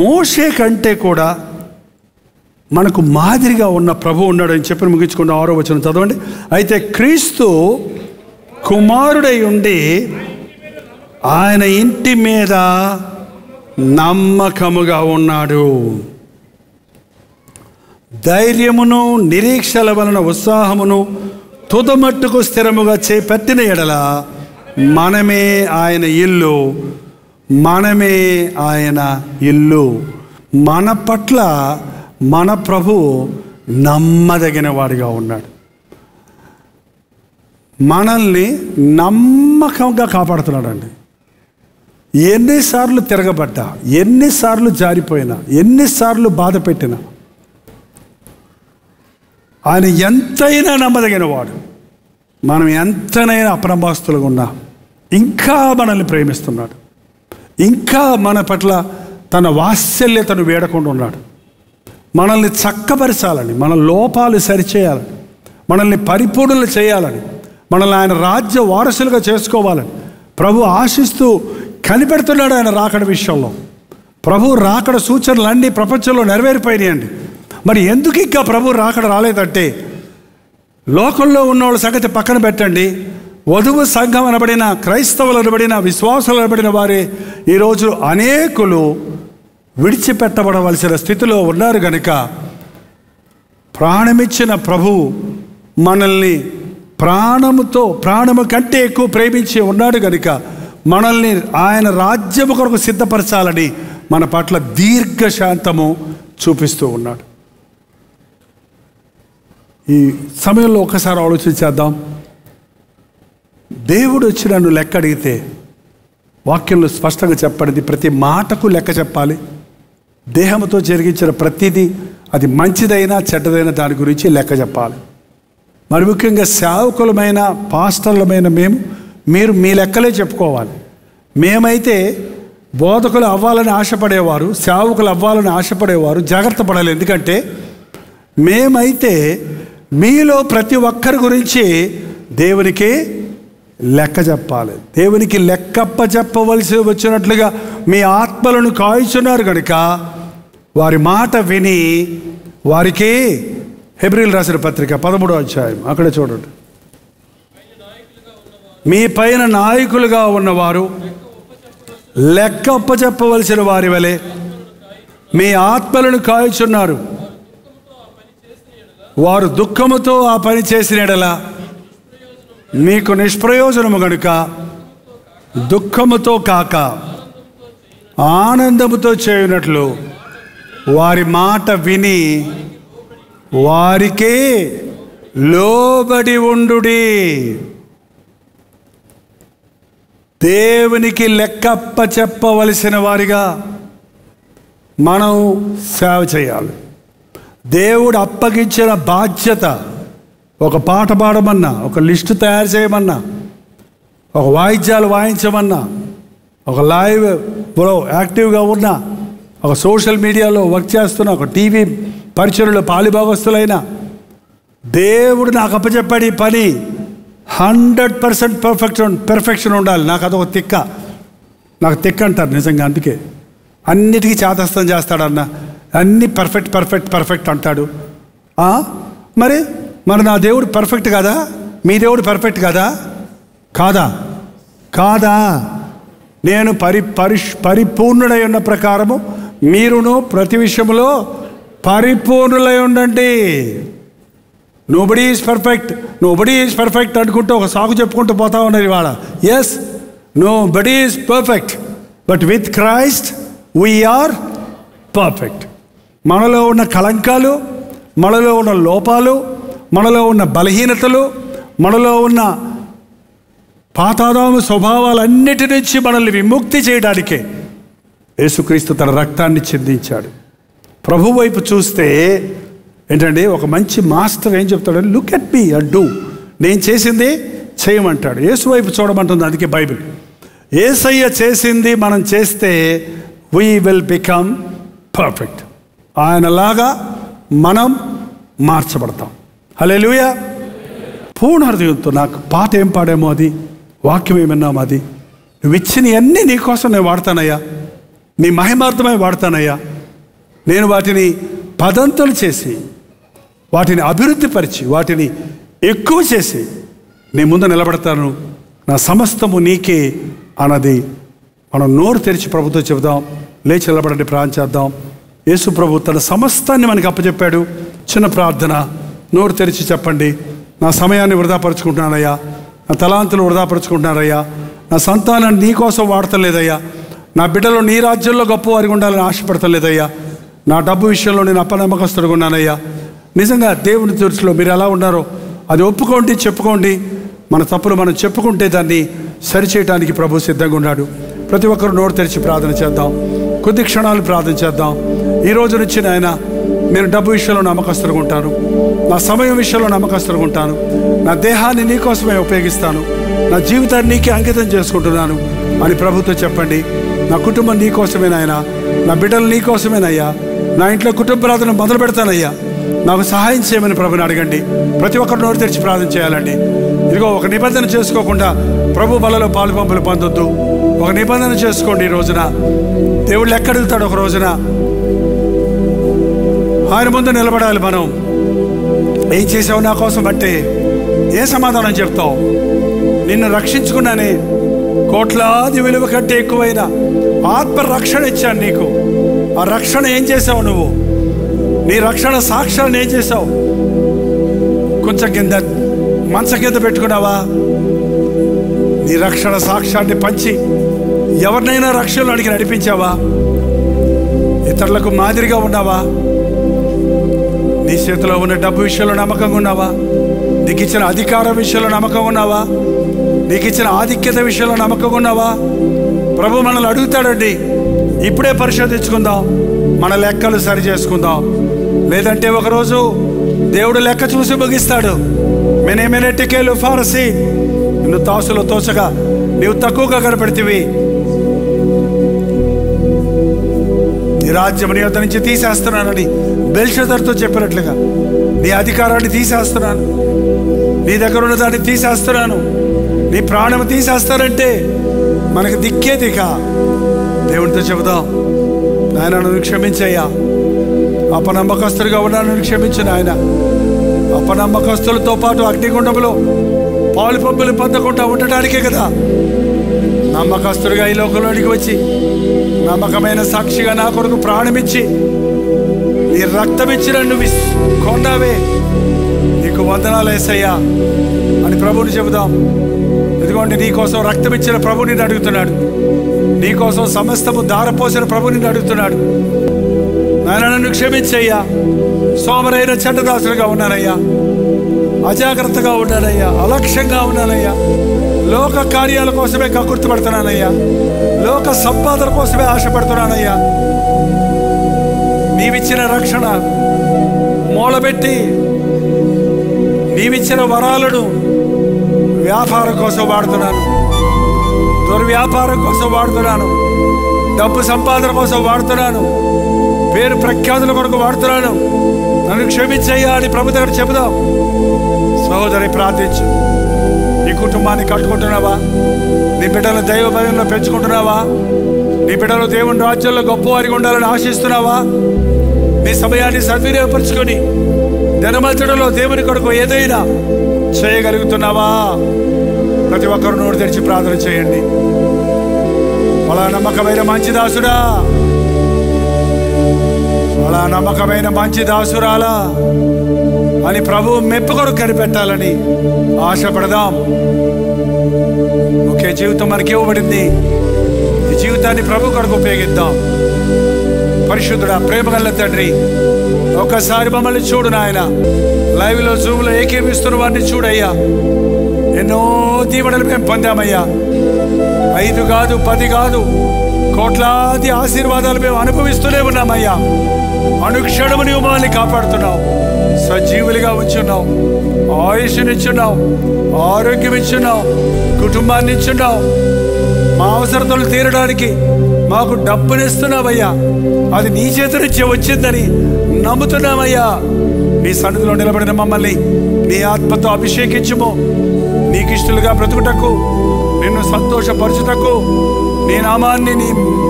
Speaker 2: మోషే కంటే కూడా మనకు మాదిరిగా ఉన్న ప్రభు ఉన్నాడు అని చెప్పి ముగించుకున్న 6వ వచనం చదవండి. అయితే క్రీస్తు కుమారుడై ఉండి ఆయన ఇంటి మీద నమ్మకముగా ఉన్నాడు. ధైర్యమును నిరీక్షల వలన ఉత్సాహమును తుదమట్టుకు స్థిరముగా చేపట్టిన ఎడల మనమే ఆయన ఇల్లు, మనమే ఆయన ఇల్లు. మన పట్ల మన ప్రభు నమ్మదగిన వాడిగా ఉన్నాడు. మనల్ని నమ్మకంగా కాపాడుతున్నాడండి. ఎన్నిసార్లు తిరగబడ్డా, ఎన్నిసార్లు జారిపోయినా, ఎన్నిసార్లు బాధ పెట్టినా ఆయన ఎంతైనా నమ్మదగిన వాడు. మనం ఎంతనైనా అప్రమాస్తులుగా ఉన్నా ఇంకా మనల్ని ప్రేమిస్తున్నాడు, ఇంకా మన పట్ల తన వాత్సల్యతను వేడకుండా ఉన్నాడు. మనల్ని చక్కపరచాలని, మన లోపాలు సరిచేయాలని, మనల్ని పరిపూర్ణలు చేయాలని, మనల్ని ఆయన రాజ్య వారసులుగా చేసుకోవాలని ప్రభు ఆశిస్తూ కనిపెడుతున్నాడు. ఆయన రాకడ విషయంలో ప్రభు రాకడ సూచనలు అన్నీ ప్రపంచంలో నెరవేరిపోయినాయండి. మరి ఎందుకు ఇంకా ప్రభు రాకడ రాలేదంటే, లోకంలో ఉన్నవాళ్ళ సంగతి పక్కన పెట్టండి, వధువు సంఘం అనబడిన, క్రైస్తవులు అనబడిన, విశ్వాసులు అనబడిన వారే ఈరోజు అనేకులు విడిచిపెట్టబడవలసిన స్థితిలో ఉన్నారు కనుక ప్రాణమిచ్చిన ప్రభు మనల్ని ప్రాణము కంటే ఎక్కువ ప్రేమించి ఉన్నాడు కనుక మనల్ని ఆయన రాజ్యము కొరకు సిద్ధపరచాలని మన పట్ల దీర్ఘశాంతము చూపిస్తూ ఉన్నాడు. ఈ సమయంలో ఒకసారి ఆలోచించేద్దాం. దేవుడు వచ్చి నన్ను లెక్క అడిగితే వాక్యంలో స్పష్టంగా చెప్పబడింది, ప్రతి మాటకు లెక్క చెప్పాలి. దేహంతో జరిగించిన ప్రతిదీ, అది మంచిదైనా చెడ్డదైనా దాని గురించి లెక్క చెప్పాలి. మరి ముఖ్యంగా సేవకులమైన, పాస్టర్లమైన మీరు మీ లెక్కలే చెప్పుకోవాలి. మేమైతే బోధకులు అవ్వాలని ఆశపడేవారు, సేవకులు అవ్వాలని ఆశపడేవారు జాగ్రత్త పడాలి. ఎందుకంటే మేమైతే మీలో ప్రతి ఒక్కరి గురించి దేవునికి లెక్క చెప్పాలి. దేవునికి లెక్కప్ప చెప్పవలసి వచ్చినట్లుగా మీ ఆత్మలను కాయుచున్నారు కనుక వారి మాట విని వారికి, హెబ్రీయులకు రాసిన పత్రిక 13వ అధ్యాయం అక్కడ చూడండి, మీ పైన నాయకులుగా ఉన్నవారు లెక్క అప్పచెప్పవలసిన వారి వలె మీ ఆత్మలను కాయుచున్నారు. వారు దుఃఖముతో ఆ పని చేసిన యెడల మీకు నిష్ప్రయోజనము గనుక దుఃఖముతో కాక ఆనందముతో చేయునట్లు వారి మాట విని వారికే లోబడి ఉండుడి. దేవునికి లెక్కప్ప చెప్పవలసిన వారిగా మనం సేవ చేయాలి. దేవుడు అప్పగించిన బాధ్యత, ఒక పాట పాడమన్నా, ఒక లిస్టు తయారు చేయమన్నా, ఒక వాయిద్యాలు వాయించమన్నా, ఒక లైవ్లో యాక్టివ్గా ఉన్నా, ఒక సోషల్ మీడియాలో వర్క్ చేస్తున్నా, ఒక టీవీ పరిచయలో పాలిభాగస్తులైనా, దేవుడు నాకు అప్పచెప్పాడు ఈ పని 100% పెర్ఫెక్షన్ ఉండాలి. నాకు అదొక నాకు తిక్క అంటారు నిజంగా. అందుకే అన్నిటికీ చేతస్థం చేస్తాడన్న, అన్నీ పర్ఫెక్ట్ అంటాడు. మరి నా దేవుడు పర్ఫెక్ట్ కదా? మీ దేవుడు పర్ఫెక్ట్ కదా? కాదా? నేను పరిపూర్ణుడై ఉన్న ప్రకారము మీరును ప్రతి విషయంలో పరిపూర్ణులై ఉండండి. నోబడీ ఈజ్ పర్ఫెక్ట్ అనుకుంటూ ఒక సాగు చెప్పుకుంటూ పోతా ఉన్నారు ఇవాళ. Yes, nobody is perfect, but with Christ we are perfect. మనలో ఉన్న కళంకాలు, మనలో ఉన్న లోపాలు, మనలో ఉన్న బలహీనతలు, మనలో ఉన్న పాతాదాము స్వభావాలన్నిటి నుంచి మనల్ని విముక్తి చేయడానికే యేసుక్రీస్తు తన రక్తాన్ని చిందించాడు. ప్రభు వైపు చూస్తే ఏంటంటే, ఒక మంచి మాస్టర్ ఏం చెప్తాడని, look at me and do, నేను చేసింది చేయమంటాడు. యేసు వైపు చూడమంటుంది అందుకే బైబిల్. యేసయ్య చేసింది మనం చేస్తే వీ విల్ బికమ్ పర్ఫెక్ట్. ఆయనలాగా మనం మార్చబడతాం. హల్లెలూయా. పూర్ణ హృదయంతో, నాకు పాట ఏం పాడేమో అది, వాక్యం ఏమన్నామో అది, నువ్వు ఇచ్చినవన్నీ నీకోసం నేను వాడతానయ్యా, నీ మహిమార్థమై వాడతానయ్యా. నేను వాటిని పదంతులు చేసి, వాటిని అభివృద్ధిపరిచి, వాటిని ఎక్కువ చేసి నీ ముందు నిలబడతాను. నా సమస్తము నీకే అన్నది మనం నోరు తెరిచి ప్రభుతో చెబుదాం. లేచి నిలబడండి, ప్రార్థన చేద్దాం. యేసు ప్రభు తన సమస్తాన్ని మనకి అప్పచెప్పాడు. చిన్న ప్రార్థన, నోరు తెరిచి చెప్పండి. నా సమయాన్ని వృధాపరుచుకుంటున్నానయ్యా, నా తలాంతులు వృధాపరుచుకుంటున్నారయ్యా, నా సంతానాన్ని నీ కోసం వాడతలేదయ్యా, నా బిడ్డలు నీ రాజ్యంలో గొప్పవారికి ఉండాలని ఆశపడతలేదయ్యా, నా డబ్బు విషయంలో నేను అపనమ్మకస్తుడుగా ఉన్నానయ్యా. నిజంగా దేవుని దృష్టిలో మీరు ఎలా ఉన్నారో అది ఒప్పుకోండి, చెప్పుకోండి. మన తప్పులు మనం చెప్పుకుంటే దాన్ని సరిచేయడానికి ప్రభు సిద్ధంగా ఉన్నాడు. ప్రతి ఒక్కరు నోరు తెరిచి ప్రార్థన చేద్దాం. కొద్ది క్షణాలు ప్రార్థన చేద్దాం. ఈ రోజు నుంచి నాయన నేను డబ్బు విషయంలో నమ్మకస్తులుగా ఉంటాను, నా సమయం విషయంలో నమ్మకస్తులుగా ఉంటాను, నా దేహాన్ని నీ కోసమే ఉపయోగిస్తాను, నా జీవితాన్ని నీకే అంకితం చేసుకుంటున్నాను అని ప్రభుతో చెప్పండి. నా కుటుంబం నీ కోసమేనాయనా, నా బిడ్డలు నీ కోసమేనయ్యా, నా ఇంట్లో కుటుంబ ప్రార్థన మొదలు పెడతానయ్యా, నాకు సహాయం చేయమని ప్రభుని అడగండి. ప్రతి ఒక్కరు నోరు తెరిచి ప్రార్థన చేయాలండి. ఇదిగో ఒక నిబంధన చేసుకోకుండా ప్రభు బలలో పాలు పంపులు పొందొద్దు. ఒక నిబంధన చేసుకోండి. ఈ రోజున దేవుడు ఎక్కడుగుతాడు? ఒక రోజున ఆయన ముందు నిలబడాలి. మనం ఏం చేసావు నా కోసం అంటే ఏ సమాధానం చెప్తావు? నిన్ను రక్షించుకున్నానే, కోట్లాది విలువ కంటే ఎక్కువైన ఆత్మ రక్షణ ఇచ్చాను నీకు. ఆ రక్షణ ఏం చేసావు నువ్వు? నీ రక్షణ సాక్ష్యాన్ని ఏం చేసావు? కొంచెం కింద మంచం కింద పెట్టుకున్నావా? నీ రక్షణ సాక్ష్యాన్ని పంచి ఎవరినైనా రక్షణలోనికి నడిపించావా? ఇతరులకు మాదిరిగా ఉన్నావా? నీ చేతిలో ఉన్న డబ్బు విషయంలో నమ్మకంగా ఉన్నావా? నీకు ఇచ్చిన అధికారం విషయంలో నమ్మకంగా ఉన్నావా? నీకు ఇచ్చిన ఆధిక్యత విషయంలో నమ్మకంగా ఉన్నావా? ప్రభు మనల్ని అడుగుతాడండి. ఇప్పుడే పరిశోధించుకుందాం, మన లెక్కలు సరి చేసుకుందాం. లేదంటే ఒకరోజు దేవుడు లెక్క చూసి ముగిస్తాడు. మెనేమెనెటికేలు ఫారసి, నిన్ను తాసులో తోచగా నీవు తక్కువగా కనపడితివి, నీ రాజ్యం నీ వద్ద నుంచి తీసేస్తున్నానని బెల్షదర్తో చెప్పినట్లుగా నీ అధికారాన్ని తీసేస్తున్నాను, నీ దగ్గర ఉన్న దాన్ని తీసేస్తున్నాను, నీ ప్రాణం తీసేస్తానంటే మనకు దిక్కే దిక. దేవునితో చెబుదాం, నాయన నన్ను క్షమించయ్యా, అపనమ్మకస్తులుగా ఉన్నాను, క్షమించు నాయన. అపనమ్మకస్తులతో పాటు అగ్నిగుండంలో పాలు పంపులు పొందకుండా ఉండటానికే కదా నమ్మకస్తులుగా ఈ లోకంలోనికి వచ్చి నమ్మకమైన సాక్షిగా నా కొరకు ప్రాణమిచ్చి నీ రక్తం ఇచ్చి నన్ను కొన్నావే, నీకు వందనాలు యేసయ్యా అని ప్రభువుని చెబుదాం. ఎందుకంటే నీ కోసం రక్తం ఇచ్చిన ప్రభు నిన్ను అడుగుతున్నాడు, నీ కోసం సమస్తము ధారపోసిన ప్రభు నిన్ను అడుగుతున్నాడు. నాయన నన్ను క్షమించయ్యా, సోమరైన చెడ్డదాసులుగా ఉన్నానయ్యా, అజాగ్రత్తగా ఉన్నానయ్యా, అలక్ష్యంగా ఉన్నానయ్యా, లోక కార్యాల కోసమే కక్కుర్తిపడుతున్నానయ్యా, లోక సంపాదన కోసమే ఆశపడుతున్నానయ్యా. నీవిచ్చిన రక్షణ మూలబెట్టి నీవిచ్చిన వరాలను వ్యాపారం కోసం వాడుతున్నాను, దుర్వ్యాపారం కోసం వాడుతున్నాను, డబ్బు సంపాదన కోసం వాడుతున్నాను, పేరు ప్రఖ్యాతుల కొరకు వాడుతున్నాను. నన్ను క్షమించయ్యా అని ప్రభు దగ్గర చెబుదాం. సహోదరి ప్రార్థించు. నీ కుటుంబాన్ని కట్టుకుంటున్నావా? నీ బిడ్డలు దైవ భయంలో పెంచుకుంటున్నావా? నీ బిడ్డలు దేవుని రాజ్యంలో గొప్పవారిగా ఉండాలని ఆశిస్తున్నావా? నీ సమయాన్ని సద్వినియోగపరుచుకొని దినమంతటిలో దేవుని కొరకు ఏదైనా చేయగలుగుతున్నావా? ప్రతి ఒక్కరు నోరు తెరిచి ప్రార్థన చేయండి. అలా నమ్మకమైన మంచి దాసుడా, అలా నమ్మకమైన మంచి దాసురాలా అని ప్రభువు మెప్పు కొరకు కనిపెట్టాలని ఆశపడదాం. ఒకే జీవితం మనకి ఇవ్వబడింది. ఈ జీవితాన్ని ప్రభు కొరకు ఉపయోగిద్దాం. పరిశుద్ధుడా, ప్రేమగల తండ్రి, ఒక్కసారి మమ్మల్ని చూడు నాయన. లైవ్లో జూమ్లో ఏకీపిస్తున్న వారిని చూడయ్యా. ఎన్నో దీవెనలు మేము పొందామయ్యా. 5 కాదు 10 కాదు, కోట్లాది ఆశీర్వాదాలు మేము అనుభవిస్తూనే ఉన్నామయ్యా. అనుక్షణము నీవు మమ్మల్ని కాపాడుతున్నావు, సజీవులుగా ఉంచున్నావు, ఆయుష్నిచ్చున్నావు, ఆరోగ్యం ఇచ్చున్నావు, కుటుంబాన్ని ఇచ్చున్నావు. మా అవసరతలు తీరడానికి మాకు డబ్బునిస్తున్నావయ్యా. అది నీ చేతి నుంచి వచ్చిందని నమ్ముతున్నామయ్యా. నీ సన్నిధిలో నిలబడిన మమ్మల్ని నీ ఆత్మతో అభిషేకించుము. నీకు ఇష్టలుగా బ్రతుకుటకు, నిన్ను సంతోషపరచుటకు, నీ నామాన్ని నీ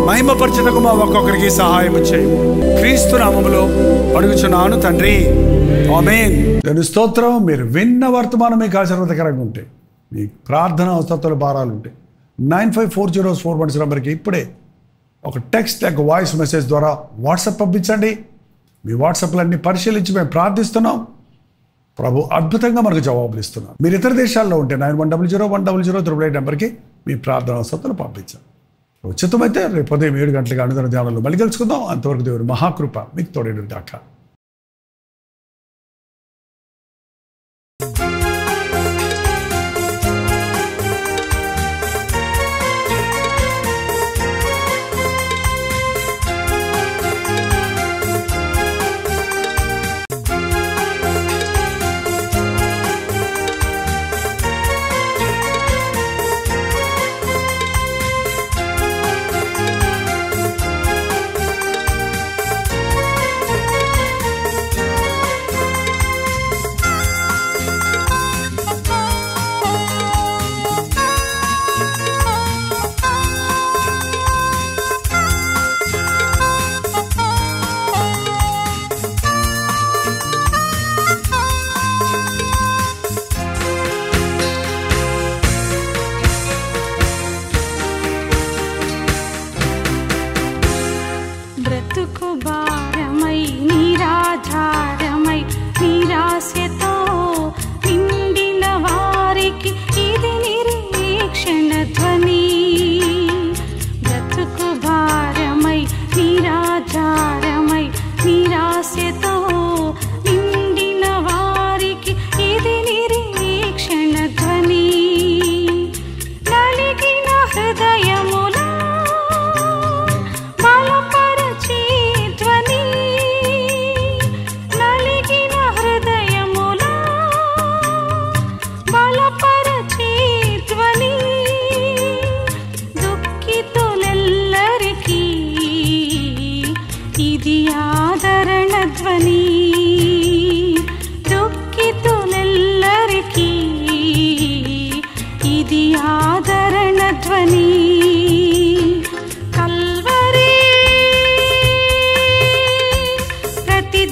Speaker 2: మహిమపరచుటకు మా ఒక్కొక్కరికి సహాయం చేయి. క్రీస్తు నామములో అడుగుచున్నాను తండ్రి, ఆమేన్. దేవుని స్తోత్రం. మీరు విన్న వర్తమానం మీకు ఆశీర్వాదకరంగా ఉంటే, మీ ప్రార్థన అవసరతల భారాలు ఉంటే 954041 నెంబర్కి ఇప్పుడే ఒక టెక్స్ట్ లేక వాయిస్ మెసేజ్ ద్వారా వాట్సాప్ పంపించండి. మీ వాట్సాప్లన్నీ పరిశీలించి మేము ప్రార్థిస్తున్నాం. ప్రభు అద్భుతంగా మనకు జవాబులు ఇస్తున్నాం. మీరు ఇతర దేశాల్లో ఉంటే 91001008 నెంబర్కి మీ ప్రార్థన అవసరతలు పంపించాం. ఉచితమైతే రేపు ఉదయం 7 గంటలకు అనుదిన ధ్యానంలో మళ్ళీ కలుసుకుందాం. అంతవరకు దేవుని మహాకృప మీకు తోడేడు గాక.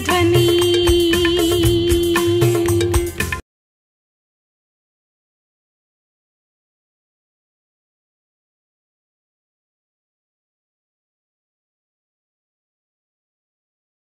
Speaker 1: ధ్వని